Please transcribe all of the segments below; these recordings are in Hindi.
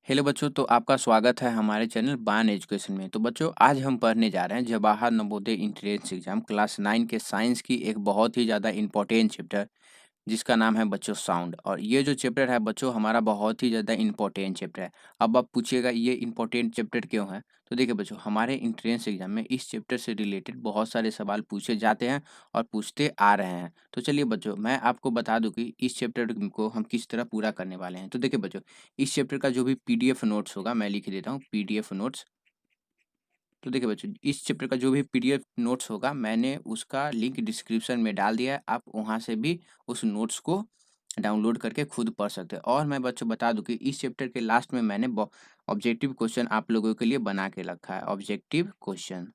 हेलो बच्चों, तो आपका स्वागत है हमारे चैनल बान एजुकेशन में। तो बच्चों, आज हम पढ़ने जा रहे हैं Jawahar Navodaya entrance exam class 9 के साइंस की एक बहुत ही ज़्यादा इम्पोर्टेंट चैप्टर, जिसका नाम है बच्चों साउंड। और ये जो चैप्टर है बच्चों हमारा बहुत ही ज़्यादा इम्पोर्टेंट चैप्टर है। अब आप पूछिएगा ये इम्पोर्टेंट चैप्टर क्यों है। तो देखिए बच्चों, हमारे एंट्रेंस एग्जाम में इस चैप्टर से रिलेटेड बहुत सारे सवाल पूछे जाते हैं और पूछते आ रहे हैं। तो चलिए बच्चों, मैं आपको बता दूं कि इस चैप्टर को हम किस तरह पूरा करने वाले हैं। तो देखिए बच्चों, इस चैप्टर का जो भी पीडीएफ नोट्स होगा मैं लिख देता हूँ पीडीएफ नोट्स। तो देखिए बच्चों, इस चैप्टर का जो भी पीडीएफ नोट्स होगा मैंने उसका लिंक डिस्क्रिप्शन में डाल दिया है। आप वहाँ से भी उस नोट्स को डाउनलोड करके खुद पढ़ सकते हैं। और मैं बच्चों बता दूं कि इस चैप्टर के लास्ट में मैंने ऑब्जेक्टिव क्वेश्चन आप लोगों के लिए बना के रखा है। ऑब्जेक्टिव क्वेश्चन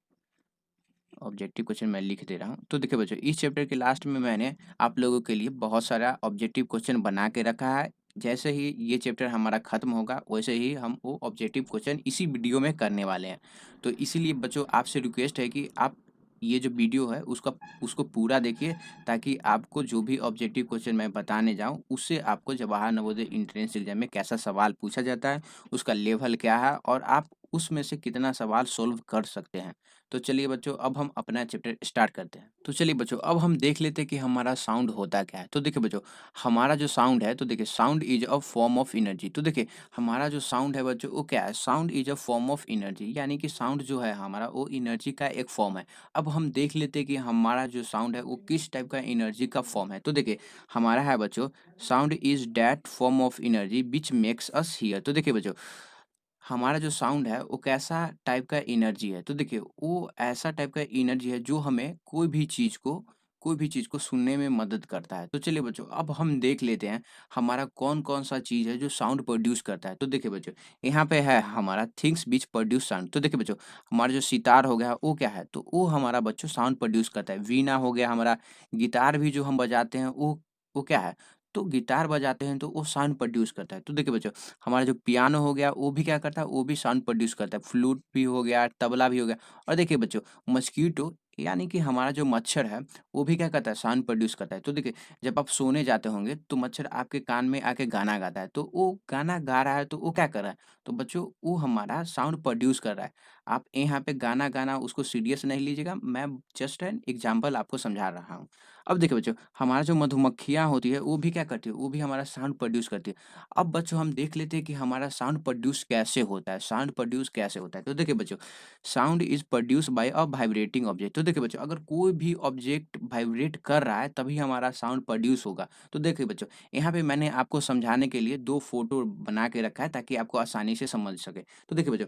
मैं लिख दे रहा हूँ। तो देखिए बच्चों, इस चैप्टर के लास्ट में मैंने आप लोगों के लिए बहुत सारा ऑब्जेक्टिव क्वेश्चन बना के रखा है। जैसे ही ये चैप्टर हमारा खत्म होगा वैसे ही हम वो ऑब्जेक्टिव क्वेश्चन इसी वीडियो में करने वाले हैं। तो इसीलिए बच्चों आपसे रिक्वेस्ट है कि आप ये जो वीडियो है उसको पूरा देखिए, ताकि आपको जो भी ऑब्जेक्टिव क्वेश्चन मैं बताने जाऊं उससे आपको जवाहर नवोदय एंट्रेंस एग्जाम में कैसा सवाल पूछा जाता है, उसका लेवल क्या है और आप उसमें से कितना सवाल सोल्व कर सकते हैं। तो चलिए बच्चों, अब हम अपना चैप्टर स्टार्ट करते हैं। तो चलिए बच्चों, अब हम देख लेते हैं कि हमारा साउंड होता क्या है। तो देखिए बच्चों, हमारा जो साउंड है, तो देखिए sound is a form of energy. तो देखिए हमारा जो साउंड है बच्चों वो क्या है, sound is a form of energy, यानी कि साउंड जो है हमारा वो एनर्जी का एक फॉर्म है। अब हम देख लेते हैं कि हमारा जो साउंड है वो किस टाइप का एनर्जी का फॉर्म है। तो देखिए हमारा है बच्चों, sound is that form of energy which makes us here. तो देखिए बच्चों, हमारा जो साउंड है वो कैसा टाइप का एनर्जी है। तो देखिए वो ऐसा टाइप का एनर्जी है जो हमें कोई भी चीज़ को सुनने में मदद करता है। तो चलिए बच्चों, अब हम देख लेते हैं हमारा कौन-कौन सा चीज़ है जो साउंड प्रोड्यूस करता है। तो देखिए बच्चों, यहाँ पे है हमारा थिंग्स व्हिच प्रोड्यूस साउंड। तो देखिए बच्चों, हमारा जो सितार हो गया वो क्या है, तो वो हमारा बच्चों साउंड प्रोड्यूस करता है। वीणा हो गया हमारा, गिटार भी जो हम बजाते हैं वो क्या है, तो गिटार बजाते हैं तो वो साउंड प्रोड्यूस करता है। तो देखिए बच्चों, हमारा जो पियानो हो गया वो भी क्या करता है, वो भी साउंड प्रोड्यूस करता है। फ्लूट भी हो गया, तबला भी हो गया। और देखिए बच्चों, मस्कीटो यानी कि हमारा जो मच्छर है वो भी क्या करता है, साउंड प्रोड्यूस करता है। तो देखिए, जब आप सोने जाते होंगे तो मच्छर आपके कान में आके गाना गाता है, तो वो गाना गा रहा है तो वो क्या कर रहा है, तो बच्चों वो हमारा साउंड प्रोड्यूस कर रहा है। आप यहाँ पे गाना गाना उसको सीरियस नहीं लीजिएगा, मैं जस्ट एन एग्जाम्पल आपको समझा रहा हूँ। अब देखिए बच्चों, हमारा जो मधुमक्खियाँ होती है वो भी क्या करती है, वो भी हमारा साउंड प्रोड्यूस करती है। अब बच्चों हम देख लेते हैं कि हमारा साउंड प्रोड्यूस कैसे होता है, साउंड प्रोड्यूस कैसे होता है। तो देखिए बच्चों, sound is produce by a vibrating object. तो देखिए बच्चों, अगर कोई भी ऑब्जेक्ट वाइब्रेट कर रहा है तभी हमारा साउंड प्रोड्यूस होगा। तो देखिए बच्चों, यहाँ पे मैंने आपको समझाने के लिए दो फोटो बना के रखा है ताकि आपको आसानी से समझ सके। तो देखिए बच्चों,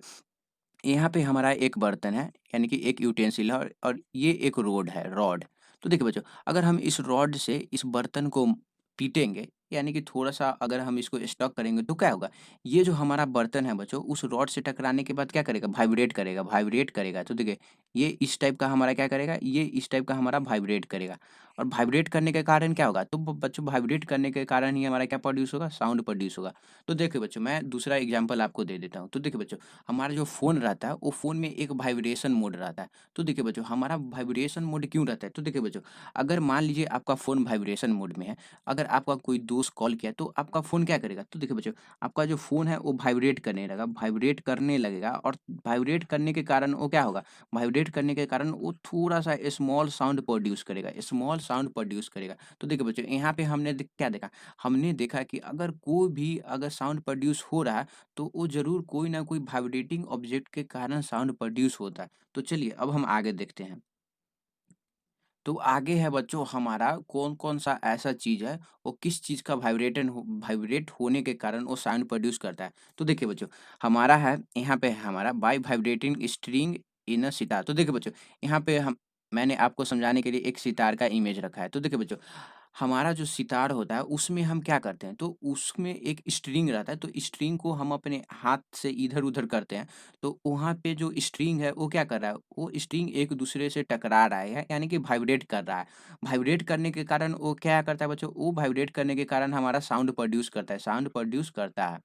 यहाँ पे हमारा एक बर्तन है, यानी कि एक यूटेंसिल है और ये एक रॉड। तो देखिए बच्चों, अगर हम इस रॉड से इस बर्तन को पीटेंगे, यानी कि थोड़ा-सा अगर हम इसको स्टॉक करेंगे तो क्या होगा? ये जो हमारा बर्तन है बच्चों, उस रॉड से टकराने के बाद क्या करेगा? वाइब्रेट करेगा। तो देखिए, ये इस टाइप का हमारा क्या करेगा? ये इस टाइप का हमारा वाइब्रेट करेगा। और वाइब्रेट करने के कारण क्या होगा? तो ब बच्चों, वाइब्रेट करने के कारण ही हमारा क्या प्रोड्यूस होगा? साउंड प्रोड्यूस होगा। तो देखिए बच्चों, मैं दूसरा एग्ज़ाम्पल आपको दे देता हूँ। तो देखिए बच्चों, हमारा जो फ़ोन रहता है, वो फ़ोन में एक वाइब्रेशन मोड रहता है। तो देखिए बच्चों, हमारा वाइब्रेशन मोड क्यों रहता है? तो देखिए बच्चों, अगर मान लीजिए आपका फ़ोन वाइब्रेशन मोड में है, अगर आपका कोई दोस्त कॉल किया, तो आपका फ़ोन क्या करेगा? तो देखिए बच्चों, आपका जो फ़ोन है, वो वाइब्रेट करने लगेगा और वाइब्रेट करने के कारण वो क्या होगा? वाइब्रेट करने के कारण वो थोड़ा-सा स्मॉल साउंड प्रोड्यूस करेगा। तो देखिए बच्चों, यहाँ पे हमने क्या देखा? हमने देखा कि अगर कोई भी अगर साउंड प्रोड्यूस हो रहा है तो वो ज़रूर कोई ना कोई वाइब्रेटिंग ऑब्जेक्ट के कारण साउंड प्रोड्यूस होता है। तो चलिए अब हम आगे देखते हैं। तो आगे है बच्चों हमारा कौन-कौन सा ऐसा चीज़ है, वो किस चीज़ का वाइब्रेट होने के कारण वो साउंड प्रोड्यूस करता है। तो देखिए बच्चों, हमारा है यहाँ पे है हमारा बाय वाइब्रेटिंग स्ट्रिंग इन अ सितार। तो देखिए बच्चों, यहाँ पे हम मैंने आपको समझाने के लिए एक सितार का इमेज रखा है। तो देखिए बच्चों, हमारा जो सितार होता है उसमें हम क्या करते हैं, तो उसमें एक स्ट्रिंग रहता है, तो स्ट्रिंग को हम अपने हाथ से इधर-उधर करते हैं। तो वहाँ पे जो स्ट्रिंग है वो क्या कर रहा है, वो स्ट्रिंग एक दूसरे से टकरा रहा है, यानी कि वाइब्रेट कर रहा है। वाइब्रेट करने के कारण वो क्या करता है बच्चों, वो वाइब्रेट करने के कारण हमारा साउंड प्रोड्यूस करता है।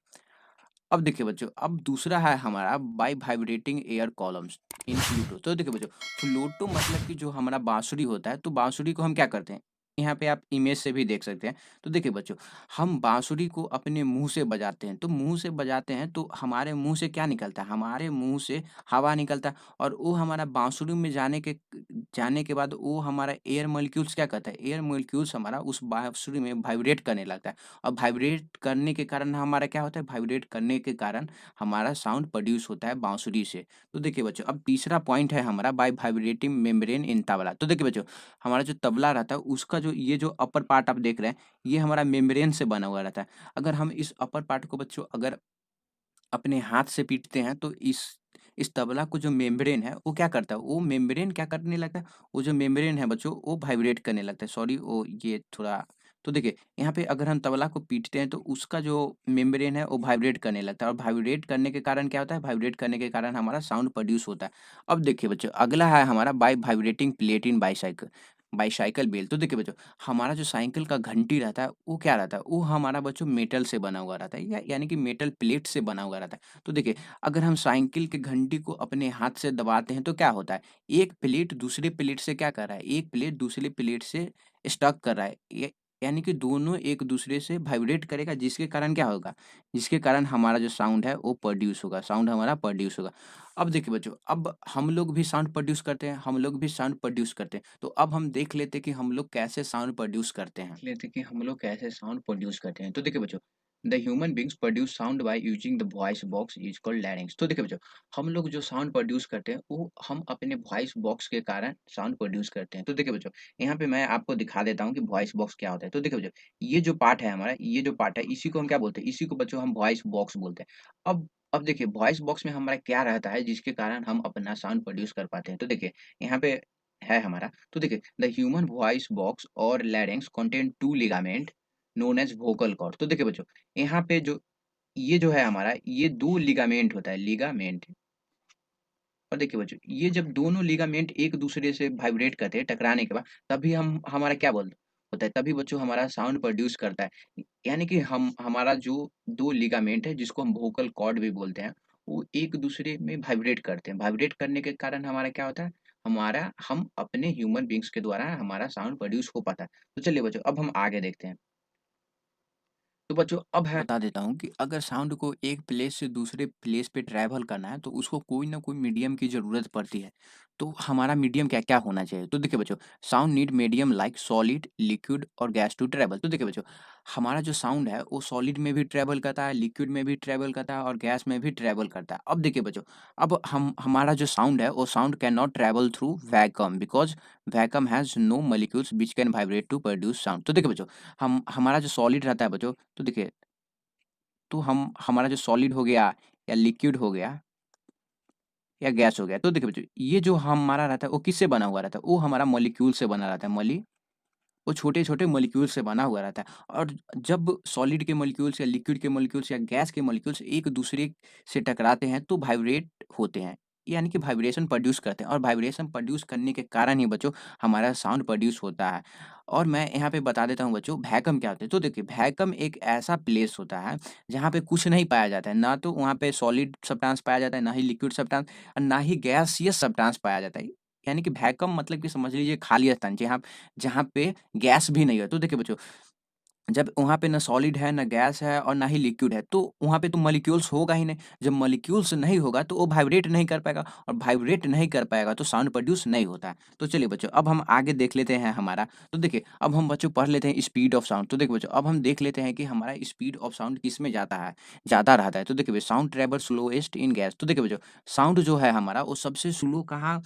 अब देखिए बच्चों, अब दूसरा है हमारा by vibrating air columns in flutes. तो देखिए बच्चों, फ्लूटो मतलब कि जो हमारा बांसुरी होता है, तो बांसुरी को हम क्या करते हैं, यहाँ पे आप इमेज से भी देख सकते हैं। तो देखिए बच्चों, हम बाँसुरी को अपने मुँह से बजाते हैं, तो मुँह से बजाते हैं तो हमारे मुँह से क्या निकलता है? हमारे मुँह से हवा निकलता है और वो हमारा बाँसुरी में जाने के बाद वो हमारा एयर मॉलिक्यूल्स क्या करता है? एयर मॉलिक्यूल्स हमारा उस बाँसुरी में वाइब्रेट करने लगता है और वाइब्रेट करने के कारण हमारा क्या होता है? वाइब्रेट करने के कारण हमारा साउंड प्रोड्यूस होता है बाँसुरी से। तो देखिए बच्चों, अब तीसरा पॉइंट है हमारा by vibrating membrane in tabla. तो देखिए बच्चों, हमारा जो तबला रहता है उसका जो ये जो अपर पार्ट आप देख रहे हैं, ये हमारा मेम्ब्रेन से बना हुआ रहता है। अगर हम इस अपर पार्ट को बच्चों अगर अपने हाथ से पीटते हैं तो इस तबला को जो मेम्ब्रेन है वो क्या करता है, वो मेम्ब्रेन क्या करने लगता है, वो जो मेम्ब्रेन है बच्चों वो वाइब्रेट करने लगता है। सॉरी वो ये थोड़ा तो देखिए यहाँ पे अगर हम तबला को पीटते हैं तो उसका जो मेम्ब्रेन है वो वाइब्रेट करने लगता है और वाइब्रेट करने के कारण क्या होता है, वाइब्रेट करने के कारण हमारा साउंड प्रोड्यूस होता है। अब देखिए बच्चों, अगला है हमारा by vibrating plate in bicycle bicycle bell. तो देखिए बच्चों, हमारा जो साइकिल का घंटी रहता है वो क्या रहता है, वो हमारा बच्चों मेटल से बना हुआ रहता है या यानी कि मेटल प्लेट से बना हुआ रहता है। तो देखिए, अगर हम साइकिल के घंटी को अपने हाथ से दबाते हैं तो क्या होता है, एक प्लेट दूसरे प्लेट से क्या कर रहा है, एक प्लेट दूसरी प्लेट से स्टक कर रहा है, यानी कि दोनों एक दूसरे से वाइब्रेट करेगा, जिसके कारण क्या होगा, जिसके कारण हमारा जो साउंड है वो प्रोड्यूस होगा, साउंड हमारा प्रोड्यूस होगा। अब देखिए बच्चों, अब हम लोग भी साउंड प्रोड्यूस करते हैं, हम लोग भी साउंड प्रोड्यूस करते हैं। तो अब हम देख लेते हैं कि हम लोग कैसे साउंड प्रोड्यूस करते हैं। देख लेते हैं कि हम लोग कैसे साउंड प्रोड्यूस करते हैं। तो देखिए बच्चों, the human beings produce sound by using the voice box is called larynx. तो देखिए बच्चों, हम लोग जो साउंड प्रोड्यूस करते हैं वो हम अपने वॉइस बॉक्स के कारण साउंड प्रोड्यूस करते हैं। तो देखिए बच्चों, यहाँ पे मैं आपको दिखा देता हूँ कि वॉइस बॉक्स क्या होता है। तो देखिए बच्चों, ये जो पार्ट है हमारा, ये जो पार्ट है इसी को हम क्या बोलते हैं, इसी को बच्चों हम वॉइस बॉक्स बोलते हैं। अब देखिए वॉइस बॉक्स में हमारा क्या रहता है जिसके कारण हम अपना साउंड प्रोड्यूस कर पाते हैं। तो देखिए यहाँ पे है हमारा, तो देखिए द ह्यूमन वॉइस बॉक्स और larynx contain two ligament known as vocal cord. तो देखिए बच्चों, यहाँ पे जो ये जो है हमारा, ये 2 लिगामेंट होता है, लिगामेंट। और देखिए बच्चों, ये जब दोनों लिगामेंट एक-दूसरे से वाइब्रेट करते हैं टकराने के बाद, तभी हम हमारा क्या बोल होता है, तभी बच्चों हमारा साउंड प्रोड्यूस करता है। यानी कि हम हमारा जो 2 लिगामेंट है जिसको हम वोकल कॉर्ड भी बोलते हैं, वो एक-दूसरे में वाइब्रेट करते हैं। वाइब्रेट करने के कारण हमारा क्या होता है, हम अपने ह्यूमन बीइंग्स के द्वारा हमारा साउंड प्रोड्यूस हो पाता है। तो चलिए बच्चों, अब हम आगे देखते हैं। तो बच्चों अब है बता देता हूँ कि अगर साउंड को एक प्लेस से दूसरे प्लेस पे ट्रैवल करना है तो उसको कोई ना कोई मीडियम की ज़रूरत पड़ती है। तो हमारा मीडियम क्या-क्या होना चाहिए? तो देखिए बच्चों, sound need medium like solid, liquid और गैस टू ट्रैवल। तो देखिए बच्चों, हमारा जो साउंड है वो सॉलिड में भी ट्रैवल करता है, लिक्विड में भी ट्रैवल करता है और गैस में भी ट्रैवल करता है। अब देखिए बच्चों, अब हम हमारा जो साउंड है वो sound can not travel through vacuum because vacuum has no molecules which can vibrate to produce sound. तो देखिए बच्चों, हम हमारा जो सॉलिड रहता है बच्चों, तो देखिए तो हम हमारा जो सॉलिड हो गया या लिक्विड हो गया या गैस हो गया, तो देखिए बच्चों, ये जो हमारा रहता है वो किससे बना हुआ रहता है? वो हमारा मॉलिक्यूल से बना रहता है। वो छोटे-छोटे मॉलिक्यूल से बना हुआ रहता है और जब सॉलिड के मॉलिक्यूल्स या लिक्विड के मॉलिक्यूल्स या गैस के मॉलिक्यूल्स एक-दूसरे से टकराते हैं तो वाइब्रेट होते हैं। यानी कि वाइब्रेशन प्रोड्यूस करते हैं और वाइब्रेशन प्रोड्यूस करने के कारण ही बच्चों हमारा साउंड प्रोड्यूस होता है। और मैं यहाँ पे बता देता हूँ बच्चों वैक्यूम क्या होता है? तो देखिए वैक्यूम एक ऐसा प्लेस होता है जहाँ पे कुछ नहीं पाया जाता है। ना तो वहाँ पे सॉलिड सब्सटेंस पाया जाता है, ना ही लिक्विड सब्सटेंस और ना ही गैसियस सब्सटेंस पाया जाता है। यानी कि वैक्यूम मतलब कि समझ लीजिए खाली स्थान जहाँ जहाँ पे गैस भी नहीं है। तो देखिए बच्चों, जब वहाँ पे ना सॉलिड है, ना गैस है और ना ही लिक्विड है, तो वहाँ पे तो मॉलिक्यूल्स होगा ही नहीं। जब मॉलिक्यूल्स नहीं होगा तो वो वाइब्रेट नहीं कर पाएगा और वाइब्रेट नहीं कर पाएगा तो साउंड प्रोड्यूस नहीं होता है। तो चलिए बच्चों, अब हम आगे देख लेते हैं हमारा तो देखिए, अब हम बच्चों पढ़ लेते हैं स्पीड ऑफ साउंड। तो देखिए बच्चों, अब हम देख लेते हैं कि हमारा स्पीड ऑफ साउंड किसमें जाता है, ज़्यादा रहता है। तो देखिए साउंड ट्रैवल स्लोएस्ट इन गैस। तो देखिए बच्चों, साउंड जो है हमारा वो सबसे स्लो कहाँ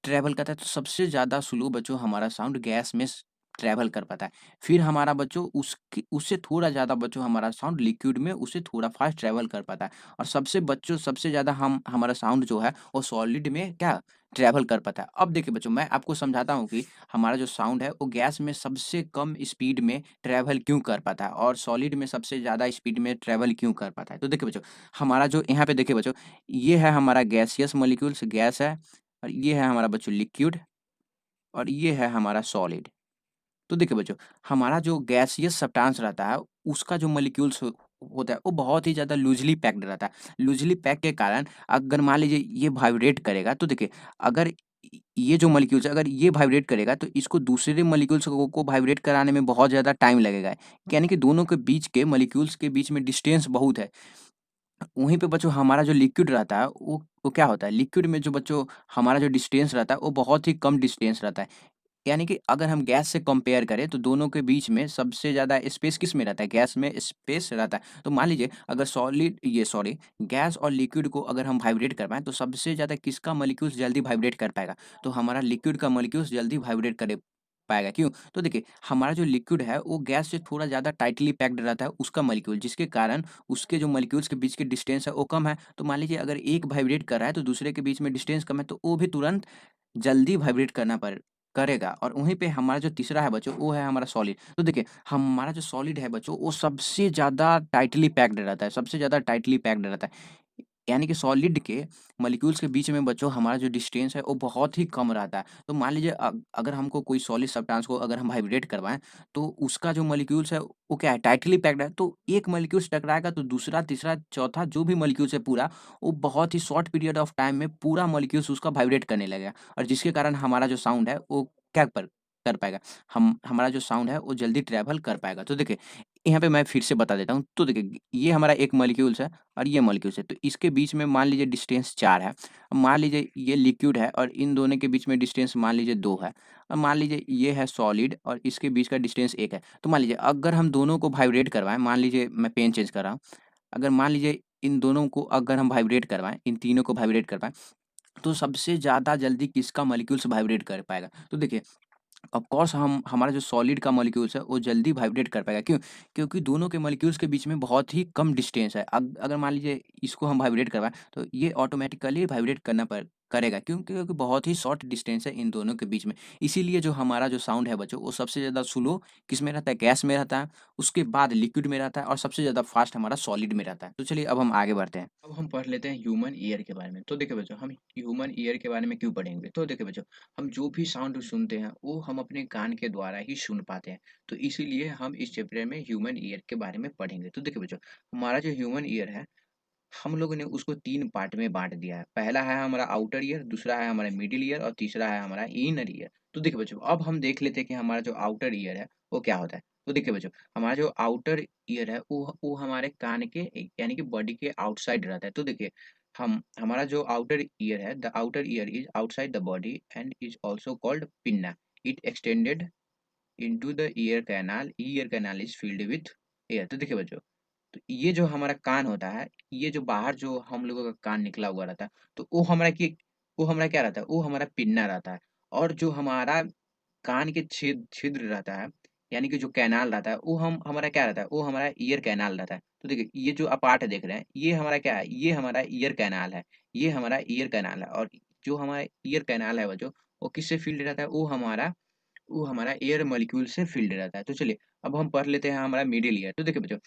ट्रैवल करता है, तो सबसे ज़्यादा स्लो बच्चों हमारा साउंड गैस में ट्रैवल कर पाता है। फिर हमारा बच्चों उसकी उससे थोड़ा ज़्यादा बच्चों हमारा साउंड लिक्विड में उससे थोड़ा फ़ास्ट ट्रैवल कर पाता है और सबसे ज़्यादा हम हमारा साउंड जो है वो सॉलिड में क्या ट्रैवल कर पाता है। अब देखिए बच्चों, मैं आपको समझाता हूँ कि हमारा जो साउंड है वो गैस में सबसे कम स्पीड में ट्रैवल क्यों कर पाता है और सॉलिड में सबसे ज़्यादा स्पीड में ट्रैवल क्यों कर पाता है। तो देखिए बच्चों, हमारा जो यहाँ पे देखिए बच्चों, ये है हमारा गैसियस मॉलिक्यूल्स गैस है और ये है हमारा बच्चों लिक्विड और ये है हमारा सॉलिड। तो देखिए बच्चों, हमारा जो गैसियस सब्सटेंस रहता है, उसका जो मॉलिक्यूल्स होता है, वो बहुत ही ज़्यादा लूज़ली पैक्ड रहता है। लूज़ली पैक के कारण अगर मान लीजिए ये वाइब्रेट करेगा, तो देखिए अगर ये जो मॉलिक्यूल्स है अगर ये वाइब्रेट करेगा तो इसको दूसरे मॉलिक्यूल्स को वाइब्रेट कराने में बहुत ज़्यादा टाइम लगेगा। यानी कि दोनों के बीच के मॉलिक्यूल्स के बीच में डिस्टेंस बहुत है। वहीं पे बच्चों हमारा जो लिक्विड रहता है वो क्या होता है, लिक्विड में जो बच्चों हमारा जो डिस्टेंस रहता है वो बहुत ही कम डिस्टेंस रहता है। यानी कि अगर हम गैस से कंपेयर करें तो दोनों के बीच में सबसे ज़्यादा स्पेस किस में रहता है? गैस में स्पेस रहता है। तो मान लीजिए अगर गैस और लिक्विड को अगर हम वाइब्रेट करवाएँ तो सबसे ज़्यादा किसका मॉलिक्यूल्स जल्दी वाइब्रेट कर पाएगा? तो हमारा लिक्विड का मॉलिक्यूल्स जल्दी वाइब्रेट करे पाएगा। क्यों? तो देखिए हमारा जो लिक्विड है वो गैस से थोड़ा ज़्यादा टाइटली पैक्ड रहता है उसका मॉलिक्यूल, जिसके कारण उसके जो मॉलिक्यूल्स के बीच के डिस्टेंस है वो कम है। तो मान लीजिए अगर एक वाइब्रेट कर रहा है तो दूसरे के बीच में डिस्टेंस कम है तो वो भी तुरंत जल्दी वाइब्रेट करेगा। और वहीं पे हमारा जो तीसरा है बच्चों वो है हमारा सॉलिड। तो देखिए हमारा जो सॉलिड है बच्चों वो सबसे ज़्यादा टाइटली पैक्ड रहता है, सबसे ज़्यादा टाइटली पैक्ड रहता है। यानी कि सॉलिड के मॉलिक्यूल्स के बीच में बच्चों हमारा जो डिस्टेंस है वो बहुत ही कम रहता है। तो मान लीजिए अगर हमको कोई सॉलिड सब्सटेंस को अगर हम वाइब्रेट करवाएँ तो उसका जो मॉलिक्यूल्स है वो क्या है, टाइटली पैक्ड है। तो एक मॉलिक्यूल्स टकराएगा तो दूसरा, तीसरा, चौथा जो भी मॉलिक्यूल्स है पूरा, वो बहुत ही शॉर्ट पीरियड ऑफ टाइम में पूरा मॉलिक्यूल्स उसका वाइब्रेट करने लगेगा। और जिसके कारण हमारा जो साउंड है वो क्या कर पाएगा, हम हमारा जो साउंड है वो जल्दी ट्रैवल कर पाएगा। तो देखिए यहाँ पे मैं फिर से बता देता हूँ। तो देखिए ये हमारा एक मॉलिक्यूल्स है और ये मॉलिक्यूल्स है। तो इसके बीच में मान लीजिए डिस्टेंस 4 है। अब मान लीजिए ये लिक्विड है और इन दोनों के बीच में डिस्टेंस मान लीजिए 2 है। अब मान लीजिए ये है सॉलिड और इसके बीच का डिस्टेंस 1 है। तो मान लीजिए अगर हम दोनों को वाइब्रेट करवाएँ, मान लीजिए मैं पेन चेंज कर रहा हूँ। अगर मान लीजिए इन दोनों को अगर हम वाइब्रेट करवाएँ, इन तीनों को वाइब्रेट करवाएँ, तो सबसे ज़्यादा जल्दी किसका मॉलिक्यूल्स वाइब्रेट कर पाएगा? तो देखिए ऑफ कोर्स हम हमारा जो सॉलिड का मॉलिक्यूल्स है वो जल्दी वाइब्रेट कर पाएगा। क्यों? क्योंकि दोनों के मॉलिक्यूल्स के बीच में बहुत ही कम डिस्टेंस है। अगर मान लीजिए इसको हम वाइब्रेट करवाएँ तो ये ऑटोमैटिकली वाइब्रेट करना पर करेगा। क्यों? क्योंकि बहुत ही शॉर्ट डिस्टेंस है इन दोनों के बीच में। इसीलिए जो हमारा जो साउंड है बच्चों वो सबसे ज़्यादा स्लो किसमें रहता है? गैस में रहता है, उसके बाद लिक्विड में रहता है और सबसे ज़्यादा फास्ट हमारा सॉलिड में रहता है। तो चलिए अब हम आगे बढ़ते हैं। अब हम पढ़ लेते हैं ह्यूमन ईयर के बारे में। तो देखिए बच्चों हम ह्यूमन ईयर के बारे में क्यों पढ़ेंगे? तो देखिए बच्चों हम जो भी साउंड सुनते हैं वो हम अपने कान के द्वारा ही सुन पाते हैं। तो इसीलिए हम इस चैप्टर में ह्यूमन ईयर के बारे में पढ़ेंगे। तो देखिए बच्चों हमारा जो ह्यूमन ईयर है हम लोगों ने उसको 3 पार्ट में बाँट दिया है। पहला है हमारा आउटर ईयर, दूसरा है हमारा मिडल ईयर और तीसरा है हमारा इनर ईयर। तो देखिए बच्चों, अब हम देख लेते हैं कि हमारा जो आउटर ईयर है, वो क्या होता है। तो देखिए बच्चों, हमारा जो आउटर ईयर है, वो हमारे कान के यानी कि बॉडी के आउटसाइड रहता है। तो देखिए, हम हमारा जो आउटर ईयर है, the outer ear is outside the body and is also called pinna. It extended into the ear canal is filled with air. तो देखिए बच्चों तो ये जो हमारा कान होता है, ये जो बाहर जो हम लोगों का कान निकला हुआ रहता है, तो वो हमारा क्या रहता है, वो हमारा पिन्ना रहता है। और जो हमारा कान के छिद्र रहता है, यानी कि जो कैनाल रहता है, वो हम हमारा क्या रहता है, वो हमारा ईयर कैनाल रहता है। तो देखिए, ये जो आप पार्ट देख रहे हैं, ये हमारा क्या है, ये हमारा ईयर कैनाल है। ये हमारा ईयर कैनाल है और जो हमारा ईयर कैनाल है बच्चों, वो किससे फ़ील्ड रहता है, वो हमारा एयर मॉलिक्यूल से फ़ील्ड रहता है। तो चलिए, अब हम पढ़ लेते हैं हमारा मिडल ईयर। तो देखिए बच्चों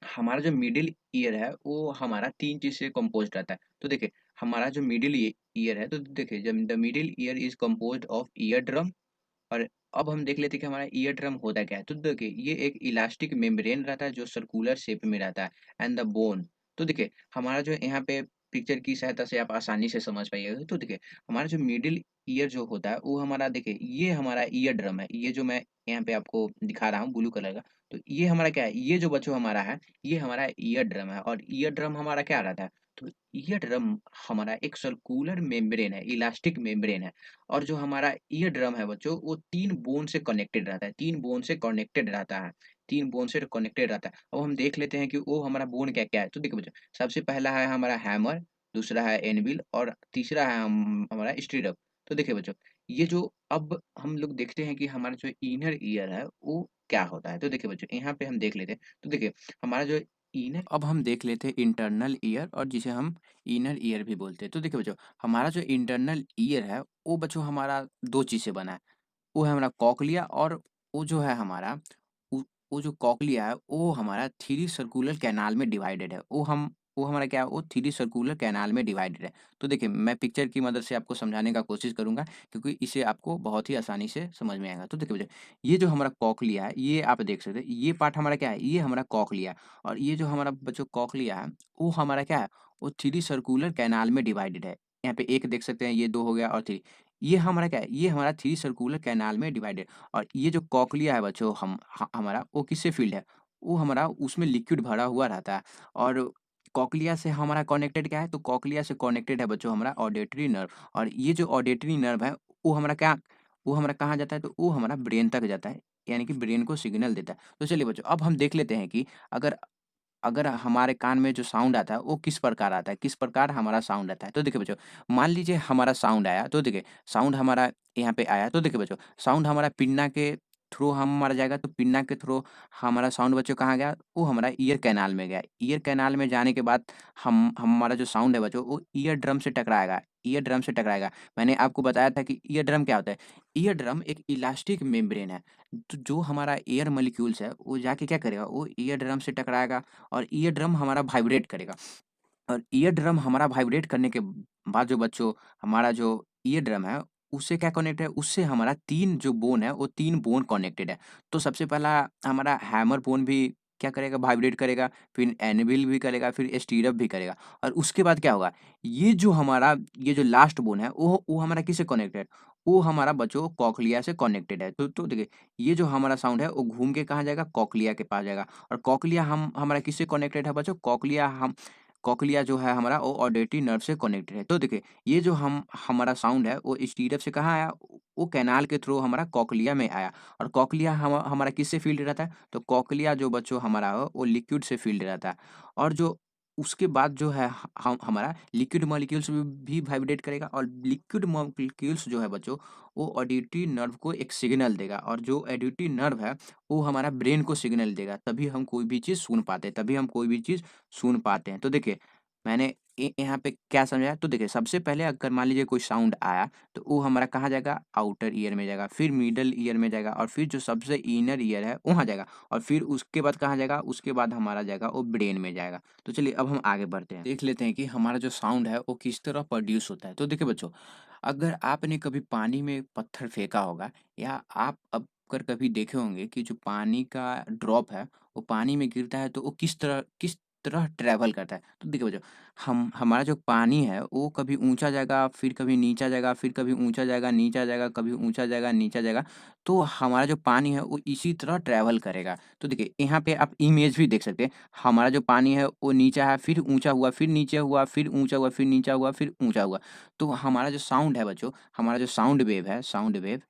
हमारा जो मिडिल ईयर है, वो हमारा 3 चीज़ से कंपोज़्ड रहता है। तो देखिए, हमारा जो मिडिल ईयर है, तो देखिए जब the middle ear is composed of ear drum और अब हम देख लेते हैं कि हमारा ईयर ड्रम होता क्या है। तो देखिए, ये एक इलास्टिक मेम्ब्रेन रहता है जो सर्कुलर शेप में रहता है एंड द बोन। तो देखिए, हमारा जो यहाँ पे पिक्चर की सहायता से आप आसानी से समझ पाइएगा। तो देखिए, हमारा जो मिडिल ईयर जो होता है, वो हमारा देखिए, ये हमारा ईयर ड्रम है। ये जो मैं यहाँ पे आपको दिखा रहा हूँ ब्लू कलर का, तो ये हमारा क्या है, ये जो बच्चों हमारा है, ये हमारा ईयर ड्रम है और ईयर ड्रम हमारा क्या रहता है, तो ईयर ड्रम हमारा एक सर्कुलर मेम्ब्रेन है, इलास्टिक मेम्ब्रेन है। और जो हमारा ईयर ड्रम है बच्चों, वो 3 बोन से कनेक्टेड रहता है, 3 बोन से कनेक्टेड रहता है, 3 बोन से कनेक्टेड रहता है। अब हम देख लेते हैं कि वो हमारा बोन क्या-क्या है। तो देखिए बच्चों, सबसे पहला है हमारा हैमर, दूसरा है एनविल और तीसरा है हमारा स्टीरअप। तो देखिए बच्चों, ये जो अब हम लोग देखते हैं कि हमारा जो इनर ईयर है, वो क्या होता है। तो देखिए बच्चों, यहाँ पे हम देख लेते हैं। तो देखिए, हमारा जो इनर अब हम देख लेते हैं इंटरनल ईयर और जिसे हम इनर ईयर भी बोलते हैं। तो देखिए बच्चों, हमारा जो इंटरनल ईयर है, वो बच्चों हमारा 2 चीज़ से बना है। वो है हमारा कॉक्लिया और वो जो है हमारा वो वो जो कॉक्लिया है वो हमारा 3 सर्कुलर कैनाल में डिवाइडेड है। वो हमारा क्या है, वो 3 सर्कुलर कैनाल में डिवाइडेड है। तो देखिए मैं पिक्चर की मदद से आपको समझाने का कोशिश करूँगा क्योंकि इसे आपको बहुत ही आसानी से समझ में आएगा। तो देखिए भैया ये जो हमारा कॉक्लिया है ये आप देख सकते हैं, ये पार्ट हमारा क्या है, ये हमारा कॉक्लिया है और ये जो हमारा बच्चों कॉक्लिया है वो हमारा क्या है, वो 3 सर्कुलर कैनाल में डिवाइडेड है। यहाँ पे 1 देख सकते हैं, ये 2 हो गया और 3 ये हमारा क्या है, ये हमारा 3 सर्कुलर कैनाल में डिवाइडेड, और ये जो कॉक्लिया है बच्चों हमारा वो किससे फ़िल्ड है? वो हमारा उसमें लिक्विड भरा हुआ रहता है, और कॉक्लिया से हमारा कनेक्टेड क्या है? तो कॉक्लिया से कनेक्टेड है बच्चों हमारा ऑडिटरी नर्व, और ये जो ऑडिटरी नर्व है वो हमारा क्या, वो हमारा कहाँ जाता है? तो वो हमारा ब्रेन तक जाता है, यानी कि ब्रेन को सिग्नल देता है। तो चलिए बच्चों, अब हम देख लेते हैं कि अगर अगर हमारे कान में जो साउंड आता है वो किस प्रकार आता है, किस प्रकार हमारा साउंड आता है। तो देखिए बच्चों, मान लीजिए हमारा साउंड आया, तो देखिए साउंड हमारा यहाँ पे आया, तो देखिए बच्चों साउंड हमारा पिन्ना के थ्रू हमारा जाएगा, तो पिन्ना के थ्रू हमारा साउंड बच्चों कहाँ गया? वो हमारा ईयर कैनाल में गया। ईयर कैनाल में जाने के बाद हम हमारा जो साउंड है बच्चों वो ईयर ड्रम से टकराएगा, ईयर ड्रम से टकराएगा। मैंने आपको बताया था कि ईयर ड्रम क्या होता है? ईयर ड्रम एक इलास्टिक मेम्ब्रेन है। तो जो हमारा एयर मॉलिक्यूल्स है वो जाके क्या करेगा? वो ईयर ड्रम से टकराएगा, और ईयर ड्रम हमारा वाइब्रेट करेगा, और ईयर ड्रम हमारा वाइब्रेट करने के बाद जो बच्चों हमारा जो ईयर ड्रम है उससे क्या कनेक्ट है? उससे हमारा 3 जो बोन है वो 3 बोन कनेक्टेड है। तो सबसे पहला हमारा हैमर बोन भी क्या करेगा? वाइब्रेट करेगा, फिर एनविल भी करेगा, फिर स्टीरअप भी करेगा, और उसके बाद क्या होगा? ये जो हमारा ये जो लास्ट बोन है वो हमारा किससे कनेक्टेड? वो हमारा बच्चों कॉक्लिया से कनेक्टेड है। तो देखिए, ये जो हमारा साउंड है वो घूम के कहाँ जाएगा? कॉक्लिया के पास जाएगा, और कॉक्लिया हम हमारा किससे कनेक्टेड है बच्चों? कॉक्लिया जो है हमारा वो ऑडिटरी नर्व से कनेक्टेड है। तो देखिए, ये जो हम हमारा साउंड है वो स्टीरअप से कहाँ आया? वो कैनाल के थ्रू हमारा कॉक्लिया में आया, और कॉक्लिया हमारा किससे फ़ील्ड रहता है? तो कॉक्लिया जो बच्चों हमारा हो वो लिक्विड से फ़ील्ड रहता है, और जो उसके बाद जो है हमारा लिक्विड मॉलिक्यूल्स भी वाइब्रेट करेगा, और लिक्विड मॉलिक्यूल्स जो है बच्चों वो ऑडिटरी नर्व को एक सिग्नल देगा, और जो ऑडिटरी नर्व है वो हमारा ब्रेन को सिग्नल देगा, तभी हम कोई भी चीज़ सुन पाते हैं, तभी हम कोई भी चीज़ सुन पाते हैं। तो देखिए, मैंने यहाँ पे क्या समझाया? तो देखिए, सबसे पहले अगर मान लीजिए कोई साउंड आया, तो वो हमारा कहाँ जाएगा? आउटर ईयर में जाएगा, फिर मिडल ईयर में जाएगा, और फिर जो सबसे इनर ईयर है वहाँ जाएगा, और फिर उसके बाद कहाँ जाएगा? उसके बाद हमारा जाएगा वो ब्रेन में जाएगा। तो चलिए अब हम आगे बढ़ते हैं। देख लेते हैं कि हमारा जो साउंड है वो किस तरह प्रोड्यूस होता है। तो देखिए बच्चों, अगर आपने कभी पानी में पत्थर फेंका होगा, या आप अब अगर कभी देखे होंगे कि जो पानी का ड्रॉप है वो पानी में गिरता है, तो वो किस तरह ट्रैवल करता है। तो देखिए बच्चों, हम हमारा जो पानी है वो कभी ऊँचा जाएगा, फिर कभी नीचा जाएगा, फिर कभी ऊँचा जाएगा, नीचा जाएगा, कभी ऊँचा जाएगा, नीचा जाएगा। तो हमारा जो पानी है वो इसी तरह ट्रैवल करेगा। तो देखिए, यहाँ पे आप इमेज भी देख सकते हैं। हमारा जो पानी है वो नीचा है, फिर ऊँचा हुआ, फिर नीचे हुआ, फिर ऊँचा हुआ, फिर नीचा हुआ, फिर ऊँचा हुआ। तो हमारा जो साउंड है बच्चों, हमारा जो साउंड वेव है, साउंड वेव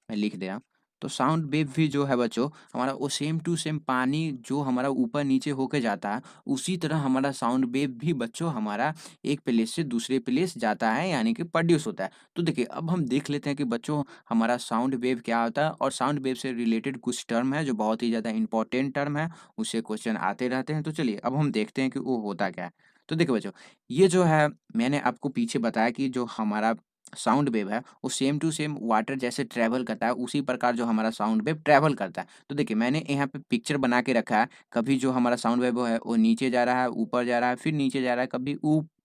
मैं लिख दे रहा हूँ। तो साउंड वेव भी जो है बच्चों हमारा वो सेम टू सेम पानी जो हमारा ऊपर-नीचे होके जाता है, उसी तरह हमारा साउंड वेव भी बच्चों हमारा एक प्लेस से दूसरे प्लेस जाता है, यानी कि प्रोड्यूस होता है। तो देखिए, अब हम देख लेते हैं कि बच्चों हमारा साउंड वेव क्या होता है, और साउंड वेव से रिलेटेड कुछ टर्म है जो बहुत ही ज़्यादा इम्पोर्टेंट टर्म है, उससे क्वेश्चन आते रहते हैं। तो चलिए अब हम देखते हैं कि वो होता क्या है। तो देखिए बच्चों, ये जो है मैंने आपको पीछे बताया कि जो हमारा साउंड वेव है वो सेम टू सेम वाटर जैसे ट्रैवल करता है, उसी प्रकार जो हमारा साउंड वेव ट्रैवल करता है। तो देखिए, मैंने यहाँ पे पिक्चर बना के रखा है, कभी जो हमारा साउंड वेव है वो नीचे जा रहा है, ऊपर जा रहा है, फिर नीचे जा रहा है, कभी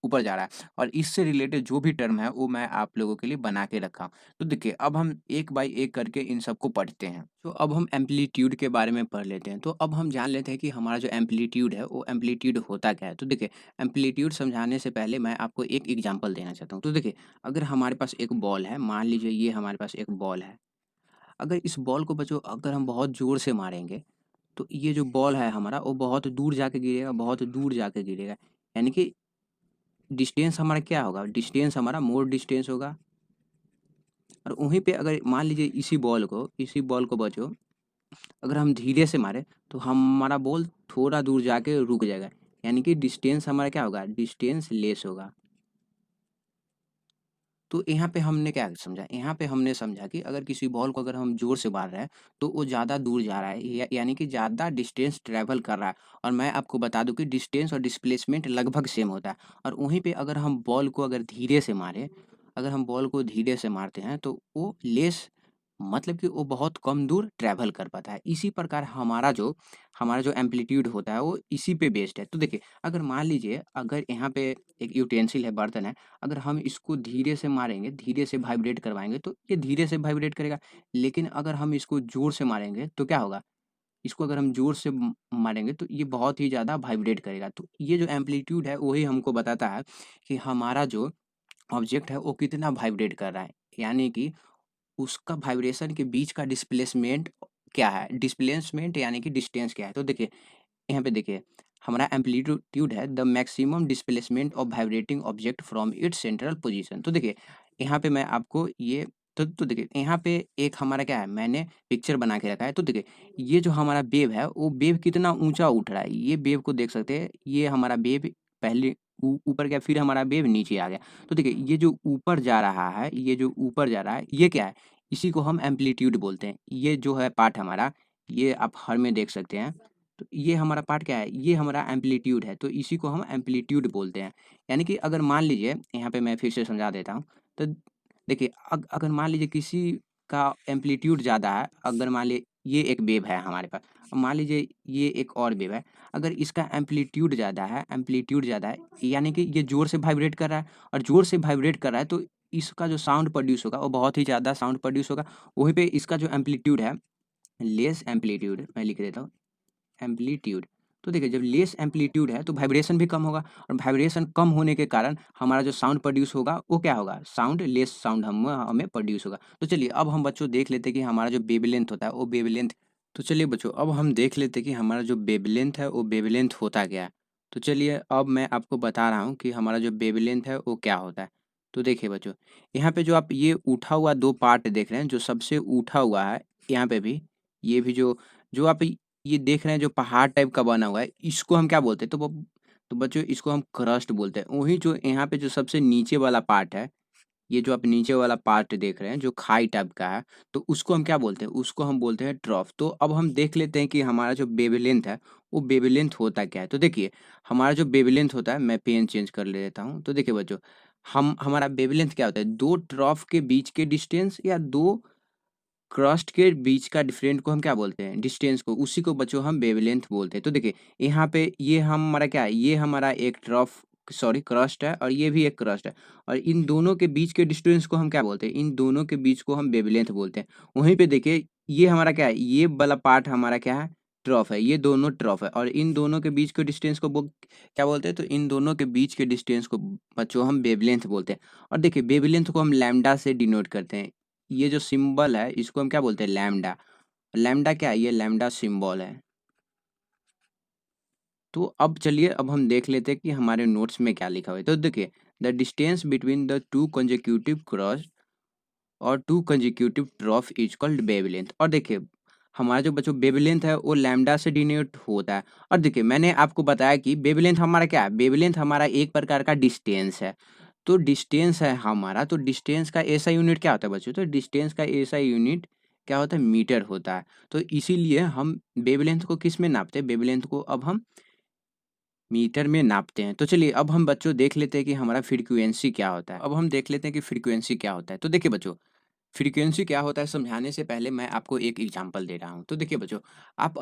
ऊपर जा रहा है, और इससे रिलेटेड जो भी टर्म है वो मैं आप लोगों के लिए बना के रखा हूँ। तो देखिए, अब हम एक बाय एक करके इन सबको पढ़ते हैं। तो अब हम एम्पलीट्यूड के बारे में पढ़ लेते हैं। तो अब हम जान लेते हैं कि हमारा जो एम्पलीट्यूड है वो एम्पलीट्यूड होता क्या है। तो देखिए, एम्पलीट्यूड समझाने से पहले मैं आपको एक एग्जांपल देना चाहता हूँ। तो देखिए, अगर हमारे पास एक बॉल है, मान लीजिए ये हमारे पास एक बॉल है। अगर इस बॉल को बच्चों अगर हम बहुत ज़ोर से मारेंगे, तो ये जो बॉल है हमारा वो बहुत दूर जाके गिरेगा, बहुत दूर जाके गिरेगा। यानी कि डिस्टेंस हमारा क्या होगा? डिस्टेंस हमारा मोर डिस्टेंस होगा, और वहीं पे अगर मान लीजिए इसी बॉल को बच्चों अगर हम धीरे से मारें, तो हमारा बॉल थोड़ा दूर जाके रुक जाएगा। यानी कि डिस्टेंस हमारा क्या होगा? डिस्टेंस लेस होगा। तो यहाँ पे हमने क्या समझा? यहाँ पे हमने समझा कि अगर किसी बॉल को अगर हम ज़ोर से मार रहे हैं, तो वो ज़्यादा दूर जा रहा है, यानी कि ज़्यादा डिस्टेंस ट्रैवल कर रहा है, और मैं आपको बता दूँ कि डिस्टेंस और डिस्प्लेसमेंट लगभग सेम होता है। और वहीं पे अगर हम बॉल को अगर धीरे से मारें, अगर हम बॉल को धीरे से मारते हैं, तो वो लेस मतलब कि वो बहुत कम दूर ट्रैवल कर पाता है। इसी प्रकार हमारा जो एम्पलीट्यूड होता है, वो इसी पे बेस्ड है। तो देखिए, अगर मान लीजिए अगर यहाँ पे एक यूटेंसिल है, बर्तन है, अगर हम इसको धीरे से मारेंगे, धीरे से वाइब्रेट करवाएँगे, तो ये धीरे से वाइब्रेट करेगा। लेकिन अगर हम इसको ज़ोर से मारेंगे तो क्या होगा? इसको अगर हम ज़ोर से मारेंगे तो ये बहुत ही ज़्यादा वाइब्रेट करेगा। तो ये जो एम्पलीट्यूड है वही हमको बताता है कि हमारा जो ऑब्जेक्ट है वो कितना वाइब्रेट कर रहा है। यानी कि उसका वाइब्रेशन के बीच का डिस्प्लेसमेंट क्या है? डिस्प्लेसमेंट यानी कि डिस्टेंस क्या है? तो देखिए, यहाँ पे देखिए, हमारा एम्पलीट्यूड है the maximum displacement of vibrating object from its central position. तो देखिए, यहाँ पे मैं आपको ये तो देखिए, यहाँ पे एक हमारा क्या है, मैंने पिक्चर बना के रखा है। तो देखिए, ये जो हमारा वेव है, वो वेव कितना ऊँचा उठ रहा है, ये वेव को देख सकते हैं। ये हमारा वेव पहले ऊपर गया, फिर हमारा वेव नीचे आ गया। तो देखिए, ये जो ऊपर जा रहा है, ये जो ऊपर जा रहा है, ये क्या है? इसी को हम एम्पलीट्यूड बोलते हैं। ये जो है पार्ट हमारा, ये आप हर में देख सकते हैं। तो ये हमारा पार्ट क्या है? ये हमारा एम्पलीट्यूड है, तो इसी को हम एम्पलीट्यूड बोलते हैं। यानी कि अगर मान लीजिए, यहाँ पे मैं फिर से समझा देता हूँ। तो देखिए, अगर मान लीजिए किसी का एम्पलीट्यूड ज़्यादा है, अगर मान लीजिए ये एक वेव है हमारे पास, अब मान लीजिए ये एक और वेव है, अगर इसका एम्पलीट्यूड ज़्यादा है, यानी कि ये ज़ोर से वाइब्रेट कर रहा है, और ज़ोर से वाइब्रेट कर रहा है, तो इसका जो साउंड प्रोड्यूस होगा, वो बहुत ही ज़्यादा साउंड प्रोड्यूस होगा। वहीं पे इसका जो एम्पलीट्यूड है, लेस एम्पलीट्यूड, मैं लिख देता हूँ, एम्पलीट्यूड। तो देखिए, जब लेस एम्पलीट्यूड है तो वाइब्रेशन भी कम होगा, और वाइब्रेशन कम होने के कारण हमारा जो साउंड प्रोड्यूस होगा वो क्या होगा? साउंड लेस साउंड हमें प्रोड्यूस होगा। तो चलिए, अब हम बच्चों देख लेते हैं कि हमारा जो वेवलेंथ होता है वो वेवलेंथ। तो चलिए बच्चों, अब हम देख लेते हैं कि हमारा जो वेवलेंथ है वो वेवलेंथ होता क्या है। तो चलिए, अब मैं आपको बता रहा हूँ कि हमारा जो वेवलेंथ है वो क्या होता है। तो देखिए बच्चों, यहाँ पे जो आप ये उठा हुआ दो पार्ट देख रहे हैं, जो सबसे उठा हुआ है, यहाँ पे भी, ये भी जो जो आप ये देख रहे हैं, जो पहाड़ टाइप का बना हुआ है, इसको हम क्या बोलते हैं? तो बच्चों, इसको हम क्रस्ट बोलते हैं। वहीं जो यहाँ पे जो सबसे नीचे वाला पार्ट है, ये जो आप नीचे वाला पार्ट देख रहे हैं, जो खाई टाइप का है, तो उसको हम क्या बोलते हैं? उसको हम बोलते हैं ट्रॉफ। तो अब हम देख लेते हैं कि हमारा जो वेवलेंथ है, वो वेवलेंथ होता क्या है। तो देखिए, हमारा जो वेवलेंथ होता है, मैं पेन चेंज कर लेता हूँ। तो देखिए बच्चों, हमारा वेवलेंथ क्या होता है? 2 ट्रॉफ के बीच के डिस्टेंस, या 2 क्रस्ट के बीच का डिफरेंट को हम क्या बोलते हैं? डिस्टेंस को, उसी को बच्चों हम वेवलेंथ बोलते हैं। तो देखिए, यहाँ पे ये हमारा क्या है? ये हमारा एक ट्रफ, सॉरी, क्रस्ट है, और ये भी एक क्रस्ट है, और इन दोनों के बीच के डिस्टेंस को हम क्या बोलते हैं? इन दोनों के बीच को हम वेवलेंथ बोलते हैं। वहीं पे देखिए, ये हमारा क्या है? ये वाला पार्ट हमारा क्या है? ट्रफ है। ये दोनों ट्रफ है, और इन दोनों के बीच के डिस्टेंस को क्या बोलते हैं? तो इन दोनों के बीच के डिस्टेंस को बच्चों हम वेवलेंथ बोलते हैं। और देखिए, वेवलेंथ को हम लैम्ब्डा से डिनोट करते हैं। ये जो सिंबल है, इसको हम क्या बोलते हैं? लैम्ब्डा। लैम्ब्डा क्या है? ये लैम्ब्डा सिंबल है। तो अब चलिए, अब हम देख लेते हैं कि हमारे नोट्स में क्या लिखा हुआ है। तो देखिए, the distance between the two consecutive crests और two consecutive trough is called wavelength. और देखिए, हमारा जो बच्चों वेवलेंथ है वो लैम्ब्डा से डिनोट होता है। और देखिए, मैंने आपको बताया कि वेवलेंथ हमारा क्या है? वेवलेंथ हमारा एक प्रकार का डिस्टेंस है। तो डिस्टेंस है हमारा, तो डिस्टेंस का ऐसा यूनिट क्या होता है बच्चों? तो डिस्टेंस का ऐसा यूनिट क्या होता है? मीटर होता है। तो इसीलिए हम वेवलेंथ को किस में नापते हैं? वेवलेंथ को अब हम मीटर में नापते हैं। तो चलिए, अब हम बच्चों देख लेते हैं कि हमारा फ्रीक्वेंसी क्या होता है। अब हम देख लेते हैं कि फ्रीक्वेंसी क्या होता है। तो देखिए बच्चों, फ्रीक्वेंसी क्या होता है, समझाने से पहले मैं आपको एक एग्जांपल दे रहा हूँ। तो देखिए बच्चों, आप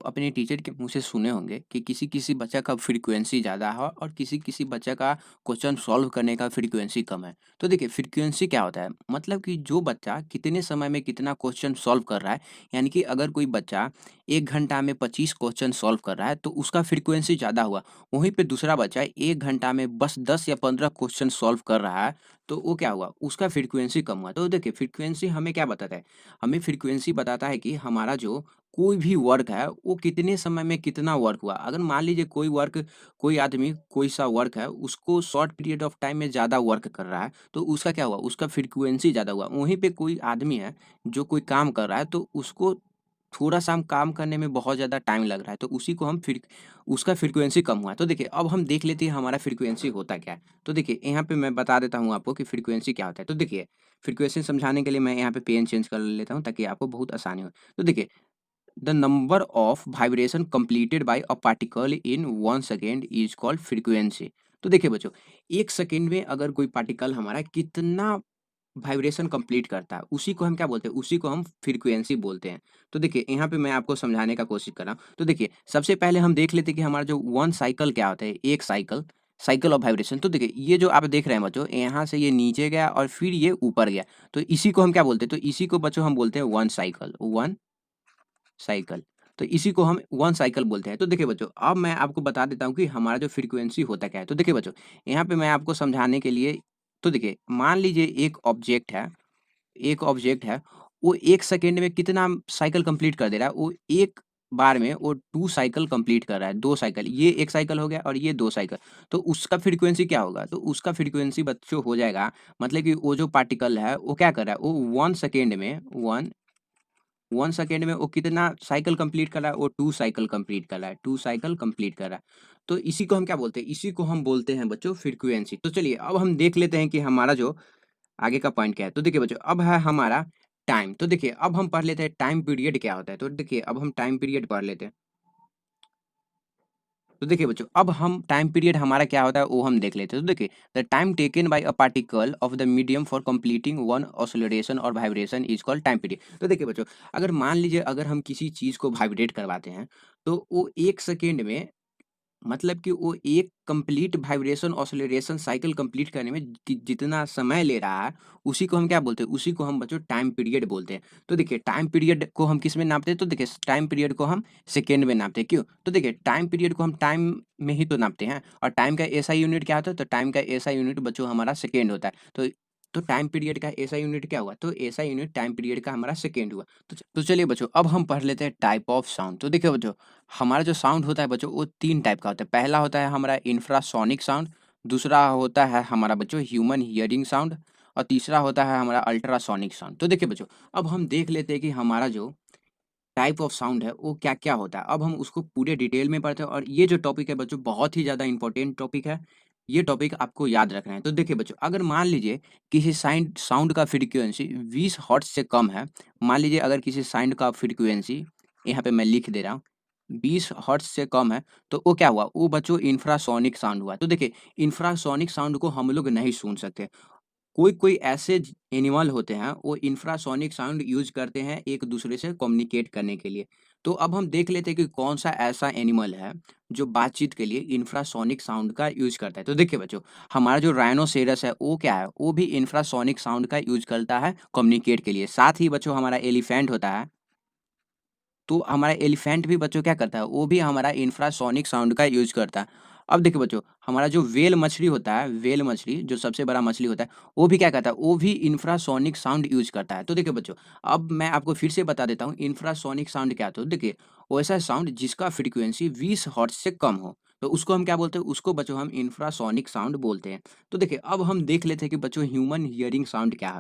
अपने टीचर के मुँह से सुने होंगे कि किसी-किसी बच्चा का फ्रीक्वेंसी ज़्यादा है, और किसी-किसी बच्चा का क्वेश्चन सॉल्व करने का फ्रीक्वेंसी कम है। तो देखिए, फ्रीक्वेंसी क्या होता है? मतलब कि जो बच्चा कितने समय में कितना क्वेश्चन सॉल्व कर रहा है, यानी कि अगर कोई बच्चा 1 घंटा में 25 क्वेश्चन सॉल्व कर रहा है, तो उसका फ्रीक्वेंसी ज़्यादा हुआ। वहीं पे दूसरा बच्चा 1 घंटा में बस 10 या 15 क्वेश्चन सॉल्व कर रहा है, तो वो क्या हुआ? उसका फ्रीक्वेंसी कम हुआ। तो देखिए, फ्रीक्वेंसी हमें क्या बताता है? हमें फ्रीक्वेंसी बताता है कि हमारा जो कोई भी वर्क है, वो कितने समय में कितना वर्क हुआ। अगर मान लीजिए कोई आदमी कोई-सा वर्क है, उसको शॉर्ट पीरियड ऑफ टाइम में ज़्यादा वर्क कर रहा है, तो उसका क्या हुआ? उसका फ्रीक्वेंसी ज़्यादा हुआ। वहीं पे कोई आदमी है, जो कोई काम कर रहा है, तो उसको थोड़ा-सा काम करने में बहुत ज़्यादा टाइम लग रहा है, तो उसी को हम उसका फ्रीक्वेंसी कम हुआ है। तो देखिए, अब हम देख लेते हैं हमारा फ्रीक्वेंसी होता क्या है। तो देखिए, यहाँ पे मैं बता देता हूँ आपको कि फ्रीक्वेंसी क्या होता है। तो देखिए, फ्रीक्वेंसी समझाने के लिए मैं यहाँ पे पेन चेंज कर लेता हूँ, ताकि आपको बहुत आसानी हो। तो देखिए, the number of vibration completed by a particle in 1 second is called frequency. तो देखिए बच्चों, 1 सेकंड में अगर कोई पार्टिकल हमारा कितना वाइब्रेशन कंप्लीट करता है, उसी को हम क्या बोलते हैं? उसी को हम फ्रीक्वेंसी बोलते हैं। तो देखिए, यहाँ पे मैं आपको समझाने का कोशिश कर रहा हूँ। तो देखिए, सबसे पहले हम देख लेते हैं कि हमारा जो 1 साइकिल क्या होता है? एक साइकिल, साइकिल ऑफ वाइब्रेशन। तो देखिए, ये जो आप देख रहे हैं बच्चों, यहाँ से ये नीचे गया और फिर ये ऊपर गया। तो इसी को हम क्या बोलते हैं? तो इसी को बच्चों हम बोलते हैं 1 साइकिल, 1 साइकिल। तो इसी को हम 1 साइकिल बोलते हैं। तो देखिए बच्चों, अब मैं आपको बता देता हूँ कि हमारा जो फ्रीक्वेंसी होता क्या है। तो देखिए बच्चों, यहाँ पे मैं आपको समझाने के लिए तो देखिए, मान लीजिए एक ऑब्जेक्ट है, वो 1 सेकंड में कितना साइकिल कंप्लीट कर दे रहा है, वो एक बार में वो 2 साइकिल कंप्लीट कर रहा है, 2 साइकिल, ये 1 साइकिल हो गया और ये 2 साइकिल। तो उसका फ्रीक्वेंसी क्या होगा? तो उसका फ्रीक्वेंसी बच्चों हो जाएगा, मतलब कि वो जो पार्टिकल है, वो क्या कर रहा है, वो 1 सेकंड में 1 सेकंड में वो कितना साइकिल कंप्लीट कर रहा है? वो 2 साइकिल कंप्लीट कर रहा है, 2 साइकिल कंप्लीट कर रहा है। तो इसी को हम क्या बोलते हैं? इसी को हम बोलते हैं बच्चों फ्रीक्वेंसी। तो चलिए अब हम देख लेते हैं कि हमारा जो आगे का पॉइंट क्या है। तो देखिए बच्चों, अब है हमारा टाइम। तो देखिए अब हम पढ़ लेते हैं टाइम पीरियड क्या होता है। तो देखिए अब हम टाइम पीरियड पढ़ लेते हैं। तो देखिए बच्चों, अब हम टाइम पीरियड हमारा क्या होता है वो हम देख लेते हैं। तो देखिए, the time taken by a particle of the medium for completing one oscillation और vibration is called time period. तो देखिए बच्चों, अगर मान लीजिए अगर हम किसी चीज़ को वाइब्रेट करवाते हैं, तो वो 1 सेकंड में, मतलब कि वो एक complete vibration oscillation cycle complete करने में जितना समय ले रहा है, उसी को हम क्या बोलते हैं? उसी को हम बच्चों टाइम पीरियड बोलते हैं। तो देखिए टाइम पीरियड को हम किस में नापते हैं? तो देखिए टाइम पीरियड को हम सेकंड में नापते हैं। क्यों? तो देखिए टाइम पीरियड को हम टाइम में ही तो नापते हैं, और टाइम का एसआई यूनिट क्या होता है? तो टाइम का एसआई यूनिट बच्चों हमारा सेकंड होता है। तो टाइम पीरियड का एसआई यूनिट क्या हुआ? तो एसआई यूनिट टाइम पीरियड का हमारा सेकंड हुआ। तो चलिए बच्चों, अब हम पढ़ लेते हैं टाइप ऑफ साउंड। तो देखिए बच्चों, हमारा जो साउंड होता है बच्चों, वो 3 टाइप का होता है। पहला होता है हमारा इंफ्रासोनिक साउंड, दूसरा होता है हमारा बच्चों ह्यूमन हियरिंग साउंड, और तीसरा होता है हमारा अल्ट्रासोनिक साउंड। तो देखिए बच्चों, अब हम देख लेते हैं कि हमारा जो टाइप ऑफ साउंड है वो क्या-क्या होता है। अब हम उसको पूरे डिटेल में पढ़ते हैं, और ये जो टॉपिक है बच्चों बहुत ही ज़्यादा इम्पोर्टेंट टॉपिक है। ये टॉपिक आपको याद रखना है। तो देखिए बच्चों, अगर मान लीजिए किसी साइंड साउंड का फ्रीक्वेंसी 20 हर्ट्ज़ से कम है, मान लीजिए अगर किसी साउंड का फ्रीक्वेंसी, यहाँ पे मैं लिख दे रहा हूँ, 20 हर्ट्ज़ से कम है, तो वो क्या हुआ? वो बच्चों इंफ्रासोनिक साउंड हुआ। तो देखिए, इंफ्रासोनिक साउंड को हम लोग नहीं सुन सकते। कोई-कोई ऐसे एनिमल होते हैं, वो इंफ्रासोनिक साउंड यूज़ करते हैं एक-दूसरे से कम्युनिकेट करने के लिए। तो अब हम देख लेते हैं कि कौन-सा ऐसा एनिमल है, जो बातचीत के लिए इंफ्रासोनिक साउंड का यूज़ करता है। तो देखिए बच्चों, हमारा जो राइनोसेरस है, वो क्या है? वो भी इंफ्रासोनिक साउंड का यूज़ करता है कम्युनिकेट के लिए। साथ ही बच्चों हमारा एलिफेंट होता है, तो हमारा एलिफेंट भी बच्चों क्या करता है? वो भी हमारा इंफ्रासोनिक साउंड का यूज़ करता है। अब देखिए बच्चों, हमारा जो व्हेल मछली होता है, व्हेल मछली जो सबसे बड़ा मछली होता है, वो भी क्या करता है? वो भी इंफ्रासोनिक साउंड यूज़ करता है। तो देखिए बच्चों, अब मैं आपको फिर से बता देता हूँ इंफ्रासोनिक साउंड क्या होता है। तो देखिए, वैसा साउंड जिसका फ्रीक्वेंसी 20 हर्ट्ज़ से कम हो, तो उसको हम क्या बोलते हैं? उसको बच्चों हम इंफ्रासोनिक साउंड बोलते हैं। तो देखिए, अब हम देख लेते हैं कि बच्चों ह्यूमन हियरिंग साउंड क्या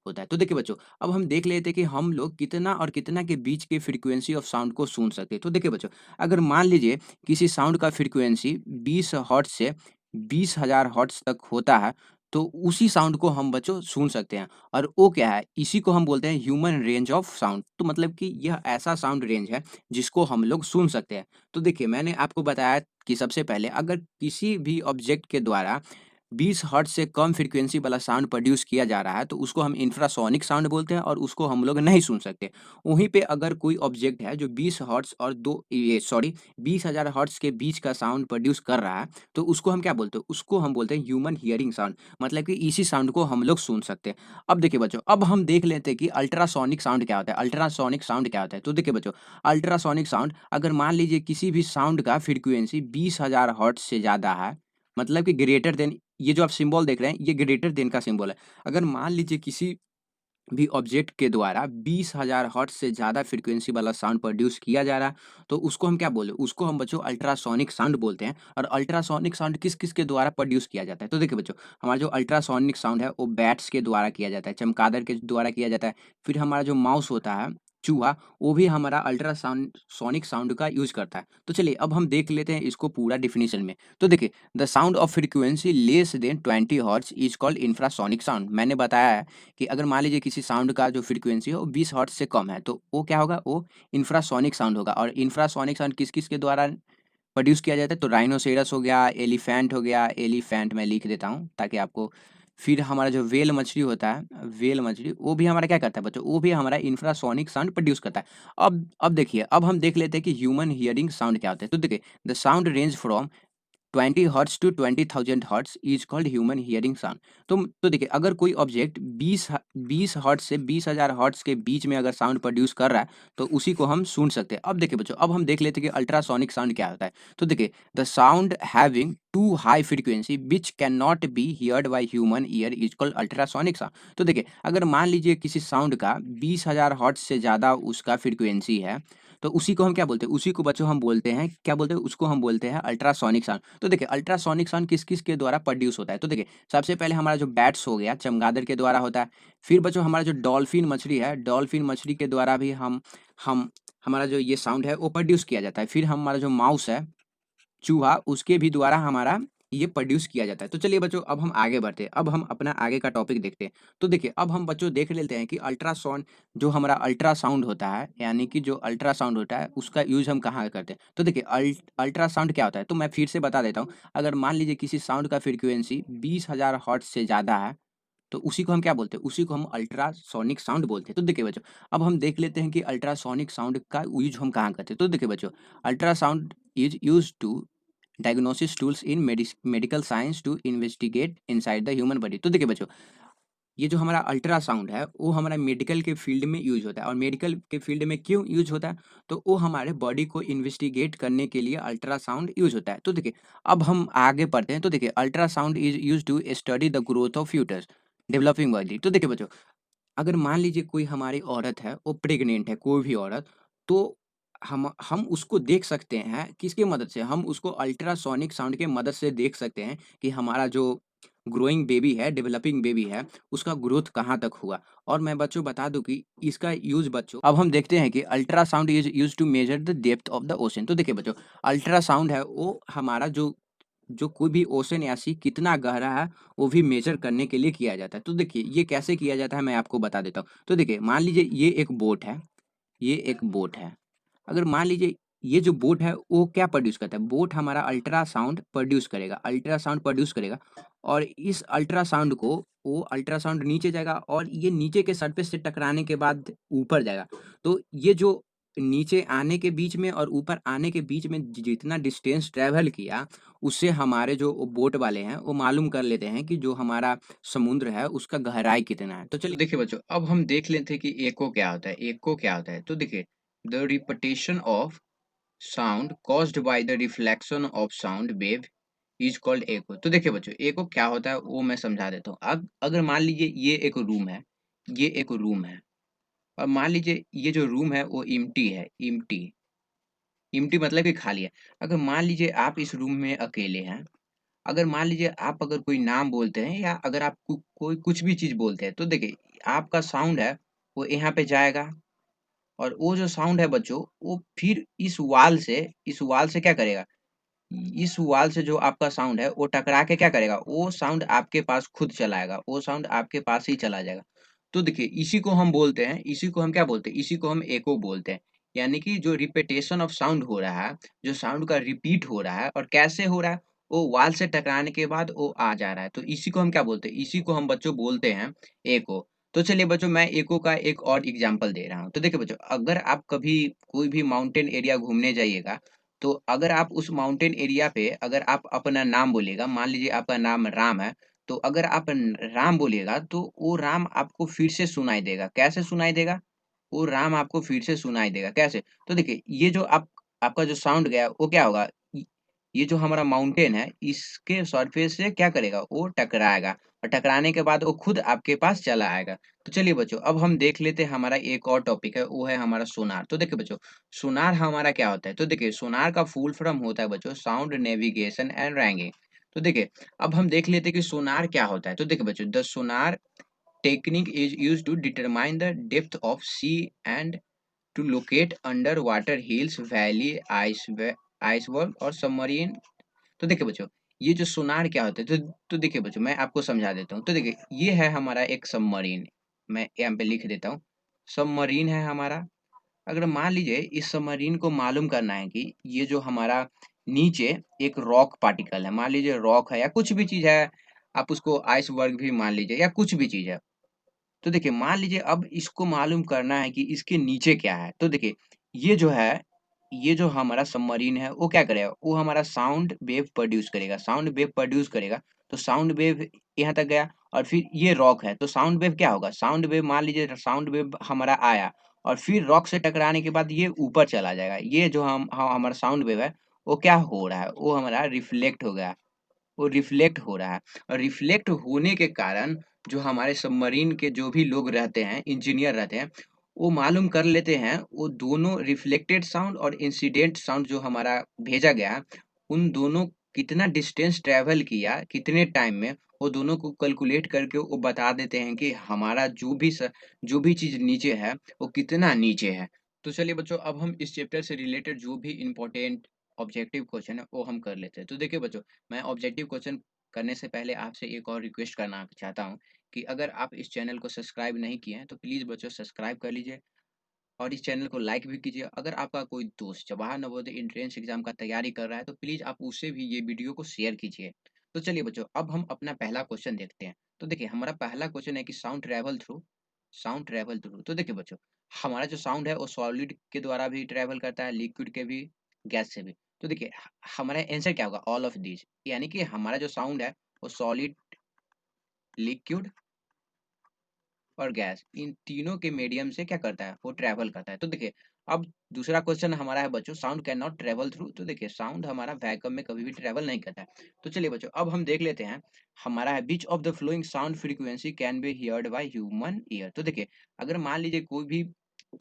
होता है। तो देखिए बच्चों, अब हम देख लेते हैं कि हम लोग कितना और कितना के बीच के फ्रीक्वेंसी ऑफ साउंड को सुन सकते हैं। तो देखिए बच्चों, अगर मान लीजिए किसी साउंड का फ्रीक्वेंसी 20 हर्ट्ज़ से 20,000 हर्ट्ज़ तक होता है, तो उसी साउंड को हम बच्चों सुन सकते हैं, और वो क्या है? इसी को हम बोलते हैं ह्यूमन रेंज ऑफ साउंड। तो मतलब कि यह ऐसा साउंड रेंज है जिसको हम लोग सुन सकते हैं। तो देखिए, मैंने आपको बताया कि सबसे पहले अगर किसी भी ऑब्जेक्ट के द्वारा 20 हर्ट्ज़ से कम फ्रीक्वेंसी वाला साउंड प्रोड्यूस किया जा रहा है, तो उसको हम इंफ्रासोनिक साउंड बोलते हैं, और उसको हम लोग नहीं सुन सकते। वहीं पे अगर कोई ऑब्जेक्ट है जो 20 हर्ट्ज़ और 20,000 हर्ट्ज़ के बीच का साउंड प्रोड्यूस कर रहा है, तो उसको हम क्या बोलते हैं? उसको हम बोलते हैं ह्यूमन हियरिंग साउंड, मतलब कि इसी साउंड को हम लोग सुन सकते हैं। अब देखिए बच्चों, अब हम देख लेते हैं कि अल्ट्रासोनिक साउंड क्या होता है? अल्ट्रासोनिक साउंड क्या होता है? तो देखिए बच्चों, अल्ट्रासोनिक साउंड, अगर मान लीजिए किसी भी साउंड का फ्रीक्वेंसी 20,000 हर्ट्ज़ से ज़्यादा है, मतलब कि ग्रेटर देन, ये जो आप सिंबल देख रहे हैं, ये ग्रेटर देन का सिंबल है। अगर मान लीजिए किसी भी ऑब्जेक्ट के द्वारा 20,000 हर्ट्ज़ से ज़्यादा फ्रीक्वेंसी वाला साउंड प्रोड्यूस किया जा रहा है, तो उसको हम क्या बोले? उसको हम बच्चों अल्ट्रासोनिक साउंड बोलते हैं। और अल्ट्रासोनिक साउंड किस-किस के द्वारा प्रोड्यूस किया जाता है? तो देखिए बच्चों, हमारा जो अल्ट्रासोनिक साउंड है, वो बैट्स के द्वारा किया जाता है, चमगादड़ के द्वारा किया जाता है। फिर हमारा जो माउस होता है, चूहा, वो भी हमारा सोनिक साउंड का यूज़ करता है। तो चलिए अब हम देख लेते हैं इसको पूरा डेफिनिशन में। तो देखिए, the sound of frequency less than 20 hertz is called infrasonic sound. मैंने बताया है कि अगर मान लीजिए किसी साउंड का जो फ्रीक्वेंसी है वो 20 हर्ट्ज़ से कम है, तो वो क्या होगा? वो इंफ्रासोनिक साउंड होगा। और इंफ्रासोनिक साउंड किस-किस के द्वारा प्रोड्यूस किया जाता है? तो राइनोसेरस हो गया, एलिफेंट हो गया, एलिफेंट मैं लिख देता हूँ ताकि आपको, फिर हमारा जो व्हेल मछली होता है, व्हेल मछली, वो भी हमारा क्या करता है बच्चों? वो भी हमारा इंफ्रासोनिक साउंड प्रोड्यूस करता है। अब देखिए, अब हम देख लेते हैं कि ह्यूमन हियरिंग साउंड क्या होता है। तो देखिए, the sound range from 20 hertz to 20,000 hertz is called human hearing sound. तो देखिए, अगर कोई ऑब्जेक्ट 20 हर्ट्ज से 20,000 हर्ट्ज के बीच में अगर साउंड प्रोड्यूस कर रहा है, तो उसी को हम सुन सकते हैं। अब देखिए बच्चों, अब हम देख लेते हैं कि अल्ट्रासोनिक साउंड क्या होता है। तो देखिए, the sound having too high frequency which can not be heard by human ear is called ultrasonic sound. तो देखिए, अगर मान लीजिए किसी साउंड का 20,000 हर्ट्ज से ज़्यादा उसका फ्रीक्वेंसी है, तो उसी को हम क्या बोलते हैं? उसी को बच्चों हम बोलते हैं, क्या बोलते हैं? उसको हम बोलते हैं अल्ट्रासोनिक साउंड। तो देखिए, अल्ट्रासोनिक साउंड किस-किस के द्वारा प्रोड्यूस होता है? तो देखिए, सबसे पहले हमारा जो बैट्स हो गया, चमगादड़ के द्वारा होता है। फिर बच्चों हमारा जो डॉल्फिन मछली है, डॉल्फिन मछली के द्वारा भी हम हमारा जो ये साउंड है वो प्रोड्यूस किया जाता है। फिर हमारा जो माउस है, चूहा, उसके भी द्वारा हमारा ये प्रोड्यूस किया जाता है। तो चलिए बच्चों, अब हम आगे बढ़ते हैं। अब हम अपना आगे का टॉपिक देखते हैं। तो देखिए, अब हम बच्चों देख लेते हैं कि अल्ट्रासाउंड, जो हमारा अल्ट्रासाउंड होता है, यानी कि जो अल्ट्रासाउंड होता है, उसका यूज़ हम कहाँ करते हैं? तो देखिए, अल्ट्रासाउंड क्या होता है? तो मैं फिर से बता देता हूँ। अगर मान लीजिए किसी साउंड का फ्रीक्वेंसी 20,000 हर्ट्ज से ज़्यादा है, तो उसी को हम क्या बोलते हैं? उसी को हम अल्ट्रासोनिक साउंड बोलते हैं। तो देखिए बच्चों, अब हम देख लेते हैं कि अल्ट्रासोनिक साउंड का यूज़ हम कहाँ करते हैं। तो देखिए बच्चों, ultrasound is used to diagnosis tools in medical science to investigate inside the human body. तो देखिए बच्चों, ये जो हमारा अल्ट्रासाउंड है, वो हमारा मेडिकल के फील्ड में यूज होता है। और मेडिकल के फील्ड में क्यों यूज होता है? तो वो हमारे बॉडी को इन्वेस्टिगेट करने के लिए अल्ट्रासाउंड यूज होता है। तो देखिए, अब हम आगे बढ़ते हैं। तो देखिए, ultrasound is use to study the growth of foetus developing body. तो देखिए बच्चों, अगर मान लीजिए कोई हमारी औरत है, वो प्रेग्नेंट है, कोई भी औरत, तो हम उसको देख सकते हैं किसकी मदद से? हम उसको अल्ट्रासोनिक साउंड की मदद से देख सकते हैं कि हमारा जो ग्रोइंग बेबी है, डेवलपिंग बेबी है, उसका ग्रोथ कहाँ तक हुआ। और मैं बच्चों बता दूँ कि इसका यूज़ बच्चों, अब हम देखते हैं कि ultrasound is used to measure the depth of the ocean. तो देखिए बच्चों, अल्ट्रासाउंड है वो हमारा जो जो कोई भी ओशन या सी कितना गहरा है, वो भी मेज़र करने के लिए किया जाता है। तो देखिए, ये कैसे किया जाता है, मैं आपको बता देता हूँ। तो देखिए, मान लीजिए ये एक बोट है, ये एक बोट है। अगर मान लीजिए ये जो बोट है, वो क्या प्रोड्यूस करता है? बोट हमारा अल्ट्रासाउंड प्रोड्यूस करेगा, अल्ट्रासाउंड प्रोड्यूस करेगा। और इस अल्ट्रासाउंड को, वो अल्ट्रासाउंड नीचे जाएगा और ये नीचे के सरफेस से टकराने के बाद ऊपर जाएगा। तो ये जो नीचे आने के बीच में और ऊपर आने के बीच में जितना डिस्टेंस ट्रैवल किया, उससे हमारे जो बोट वाले हैं, वो मालूम कर लेते हैं कि जो हमारा समुद्र है, उसका गहराई कितना है। तो चलिए देखिए बच्चों, अब हम देख लेते हैं कि एको क्या होता है। एको क्या होता है? तो देखिए, the repetition of sound caused by the reflection of sound wave is called echo. तो देखिए बच्चों, एको क्या होता है वो मैं समझा देता हूँ। अब अगर मान लीजिए ये एक रूम है, ये एक रूम है, और मान लीजिए ये जो रूम है वो इम्प्टी है, इम्प्टी। इम्प्टी मतलब कि खाली है। अगर मान लीजिए आप इस रूम में अकेले हैं, अगर मान लीजिए आप अगर कोई नाम बोलते हैं या अगर आप कोई कुछ भी चीज़ बोलते हैं, तो देखिए आपका साउंड है वो यहाँ पे जाएगा। और वो जो साउंड है बच्चों, वो फिर इस वॉल से क्या करेगा? इस वॉल से जो आपका साउंड है वो टकरा के क्या करेगा? वो साउंड आपके पास खुद चला आएगा, वो साउंड आपके पास ही चला जाएगा। तो देखिए, इसी को हम बोलते हैं, इसी को हम क्या बोलते हैं? इसी को हम एको बोलते हैं। यानी कि जो रिपीटेशन ऑफ साउंड हो रहा है, जो साउंड का रिपीट हो रहा है, और कैसे हो रहा है? वो वॉल से टकराने के बाद वो आ जा रहा है। तो इसी को हम क्या बोलते हैं? इसी को हम बच्चों बोलते हैं एको। तो चलिए बच्चों, मैं एको का एक और एग्जांपल दे रहा हूँ। तो देखिए बच्चों, अगर आप कभी कोई भी माउंटेन एरिया घूमने जाइएगा, तो अगर आप उस माउंटेन एरिया पे अगर आप अपना नाम बोलिएगा, मान लीजिए आपका नाम राम है, तो अगर आप राम बोलिएगा, तो वो राम आपको फिर से सुनाई देगा। कैसे सुनाई देगा? वो राम आपको फिर से सुनाई देगा। कैसे? तो देखिए, ये जो आपका जो साउंड गया, वो क्या होगा? ये जो हमारा माउंटेन है, इसके सरफेस से क्या करेगा? वो टकराएगा, और टकराने के बाद वो खुद आपके पास चला आएगा। तो चलिए बच्चों, अब हम देख लेते हैं हमारा एक और टॉपिक है, वो है हमारा सोनार। तो देखिए बच्चों, सोनार हमारा क्या होता है? तो देखिए, सोनार का फुल फॉर्म होता है बच्चों साउंड नेविगेशन एंड रैंकिंग। तो देखिए, अब हम देख लेते हैं कि सोनार क्या होता है। तो देखिए बच्चों, the sonar technique is used to determine the depth of sea and to locate under water hills, valley, iceberg और सबमरीन। तो देखिए बच्चों, ये जो सोनार क्या होता है? तो देखिए बच्चों, मैं आपको समझा देता हूँ। तो देखिए, ये है हमारा एक सबमरीन। मैं यहाँ पे लिख देता हूँ, सबमरीन है हमारा। अगर मान लीजिए इस सबमरीन को मालूम करना है कि ये जो हमारा नीचे एक रॉक पार्टिकल है, मान लीजिए रॉक है या कुछ भी चीज़ है, आप उसको आइसबर्ग भी मान लीजिए या कुछ भी चीज़ है। तो देखिए, मान लीजिए अब इसको मालूम करना है कि इसके नीचे क्या है। तो देखिए, ये जो है, ये जो हमारा सबमरीन है वो क्या करेगा, वो हमारा साउंड वेव प्रोड्यूस करेगा, साउंड वेव प्रोड्यूस करेगा। तो साउंड वेव यहाँ तक गया और फिर ये रॉक है, तो साउंड वेव क्या होगा, साउंड वेव मान लीजिए साउंड वेव हमारा आया और फिर रॉक से टकराने के बाद ये ऊपर चला जाएगा। ये जो हमारा साउंड वेव है वो क्या हो रहा है, वो हमारा रिफ्लेक्ट हो गया, वो रिफ्लेक्ट हो रहा है। और रिफ्लेक्ट होने के कारण जो हमारे सबमरीन के जो भी लोग रहते हैं, इंजीनियर रहते हैं, वो मालूम कर लेते हैं वो दोनों रिफ्लेक्टेड साउंड और इंसिडेंट साउंड जो हमारा भेजा गया है, उन दोनों कितना डिस्टेंस ट्रेवल किया, कितने टाइम में, वो दोनों को कैलकुलेट करके वो बता देते हैं कि हमारा जो भी चीज़ नीचे है, वो कितना नीचे है। तो चलिए बच्चों, अब हम इस चैप्टर से रिलेटेड जो भी इम्पोर्टेंट ऑब्जेक्टिव क्वेश्चन है, वो हम कर लेते हैं। तो देखिए बच्चों, मैं ऑब्जेक्टिव क्वेश्चन करने से पहले आपसे एक और रिक्वेस्ट करना चाहता हूँ कि अगर आप इस चैनल को सब्सक्राइब नहीं किए हैं तो प्लीज़ बच्चों सब्सक्राइब कर लीजिए और इस चैनल को लाइक भी कीजिए। अगर आपका कोई दोस्त जवाहर नवोदय एंट्रेंस एग्जाम का तैयारी कर रहा है तो प्लीज़ आप उससे भी ये वीडियो को शेयर कीजिए। तो चलिए बच्चों, अब हम अपना पहला क्वेश्चन देखते हैं। तो देखिए हमारा पहला क्वेश्चन है कि साउंड ट्रेवल थ्रू। तो देखिए बच्चों, हमारा जो साउंड है वो सॉलिड के द्वारा भी ट्रेवल करता है, लिक्विड के भी, गैस से भी। तो देखिए हमारा आंसर क्या होगा, ऑल ऑफ दीज, यानी कि हमारा जो साउंड है वो सॉलिड, लिक्विड और गैस, इन तीनों के मीडियम से क्या करता है, वो ट्रैवल करता है। तो देखिए अब दूसरा क्वेश्चन हमारा है बच्चों, sound can not travel through. तो देखिए साउंड हमारा वैक्यूम में कभी भी ट्रेवल नहीं करता है। तो चलिए बच्चों, अब हम देख लेते हैं। हमारा है विच of the flowing sound frequency can be heard by human year. तो देखिए अगर मान लीजिए कोई भी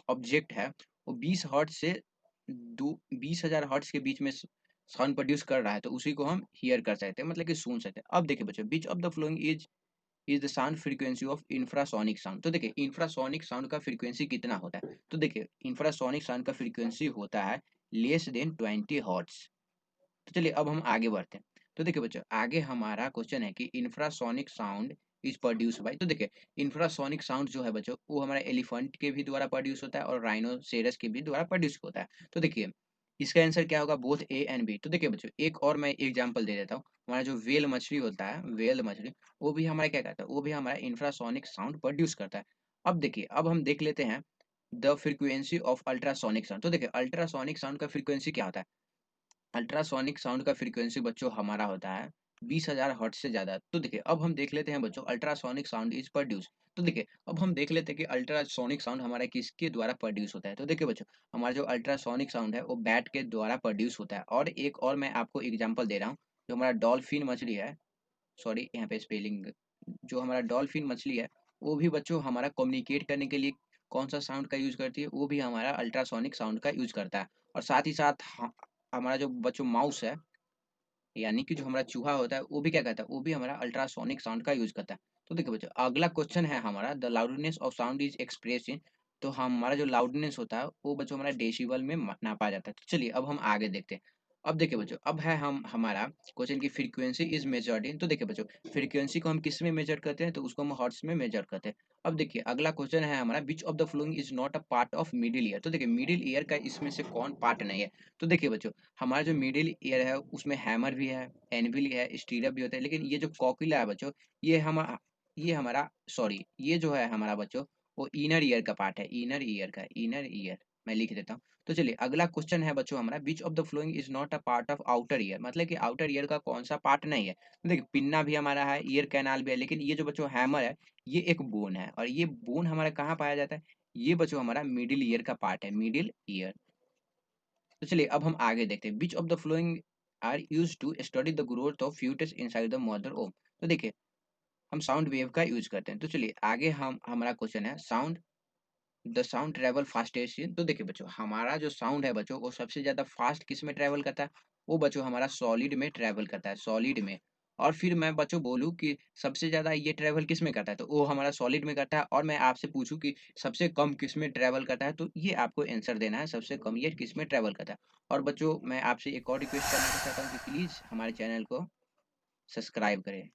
ऑब्जेक्ट है वो 20 हर्ट्ज से दो 20,000 हर्ट्ज के बीच में साउंड प्रोड्यूस कर रहा है, तो उसी को हम हियर कर सकते हैं, मतलब कि सुन सकते हैं। अब देखिए बच्चों, विच of the following is the sound frequency of infrasonic sound. तो देखिए इंफ्रासोनिक साउंड का फ्रीक्वेंसी कितना होता है, तो देखिए इंफ्रासोनिक साउंड का फ्रीक्वेंसी होता है लेस देन 20 हर्ट्ज। तो चलिए अब हम आगे बढ़ते हैं। तो देखिए बच्चों, आगे हमारा क्वेश्चन है कि infrasonic sound is produce by. तो देखिए इंफ्रासोनिक साउंड जो है बच्चों, वो हमारे एलिफेंट के भी द्वारा प्रोड्यूस होता है और राइनोसेरस के भी द्वारा प्रोड्यूस होता है। तो देखिए इसका आंसर क्या होगा, बोथ ए एंड बी। तो देखिए बच्चों, एक और मैं एग्जांपल दे देता हूँ। हमारा जो वेल मछली होता है, वेल मछली, वो भी हमारा क्या करता है, वो भी हमारा इंफ्रासोनिक साउंड प्रोड्यूस करता है। अब देखिए, अब हम देख लेते हैं the frequency of ultrasonic sound. तो देखिए अल्ट्रासोनिक साउंड का फ्रीक्वेंसी क्या होता है, अल्ट्रासोनिक साउंड का फ्रीक्वेंसी बच्चों हमारा होता है 20,000 हर्ट्ज से ज़्यादा। तो देखिए अब हम देख लेते हैं बच्चों, अल्ट्रासोनिक साउंड इज प्रोड्यूस। तो देखिए अब हम देख लेते हैं कि अल्ट्रासोनिक साउंड हमारा किसके द्वारा प्रोड्यूस होता है। तो देखिए बच्चों, हमारा जो अल्ट्रासोनिक साउंड है वो बैट के द्वारा प्रोड्यूस होता है। और एक और मैं आपको एग्जांपल दे रहा हूँ, जो हमारा डॉल्फिन मछली है, सॉरी यहाँ पे स्पेलिंग, जो हमारा डॉल्फिन मछली है, वो भी बच्चों हमारा कम्युनिकेट करने के लिए कौन सा साउंड का यूज करती है, वो भी हमारा अल्ट्रासोनिक साउंड का यूज करता है। और साथ ही साथ हमारा जो बच्चों माउस है, यानी कि जो हमारा चूहा होता है, वो भी क्या करता है, वो भी हमारा अल्ट्रासोनिक साउंड का यूज करता है। तो देखिए बच्चों, अगला क्वेश्चन है हमारा, the loudness of sound is express in. तो हमारा जो लाउडनेस होता है वो बच्चों हमारा डेसिबल में नापा जाता है। तो चलिए अब हम आगे देखते हैं। अब देखिए बच्चों, अब है हम हमारा क्वेश्चन की फ्रीक्वेंसी इज मेजर्ड इन। तो देखिए बच्चों, फ्रीक्वेंसी को हम किस में मेजर करते हैं, तो उसको हम हर्ट्ज में मेजर करते हैं। अब देखिए अगला क्वेश्चन है हमारा, विच of the following is not a part of middle ear. तो देखिए मिडिल ईयर का इसमें से कौन पार्ट नहीं है। तो देखिए बच्चों, हमारा जो मिडिल ईयर है उसमें हैमर भी है, एनविल है, स्टीरअप भी होता है, लेकिन ये जो कॉक्यूला है बच्चों, ये हमारा ये हमारा सॉरी, ये जो है हमारा बच्चों, वो इनर ईयर का पार्ट है, इनर ईयर मैं लिख देता हूँ। तो चलिए अगला क्वेश्चन है बच्चों हमारा, विच of the following is not a part of outer ear. मतलब कि आउटर ईयर का कौन सा पार्ट नहीं है। तो देखिए पिन्ना भी हमारा है, ईयर कैनाल भी है, लेकिन ये जो बच्चों हैमर है, ये एक बोन है, और ये बोन हमारा कहाँ पाया जाता है, ये बच्चों हमारा मिडिल ईयर का पार्ट है, मिडिल ईयर। तो चलिए अब हम आगे देखते हैं, which of the following are used to study the growth of foetus inside the mother womb. तो देखिए हम साउंड वेव का यूज करते हैं। तो चलिए आगे हम हमारा क्वेश्चन है, sound the sound travel fastest in. तो देखिए बच्चों, हमारा जो साउंड है बच्चों, वो सबसे ज्यादा फास्ट किस में ट्रेवल करता है, वो बच्चों हमारा सॉलिड में ट्रेवल करता है, सॉलिड में। और फिर मैं बच्चों बोलूँ कि सबसे ज्यादा ये ट्रेवल किस में करता है, तो वो हमारा सॉलिड में करता है। और मैं आपसे पूछूं कि सबसे कम किस में ट्रेवल करता है, तो ये आपको आंसर देना है, सबसे कम ये किस में ट्रेवल करता है। और बच्चों मैं आपसे एक और रिक्वेस्ट करना चाहता हूँ कि प्लीज हमारे चैनल को सब्सक्राइब करें।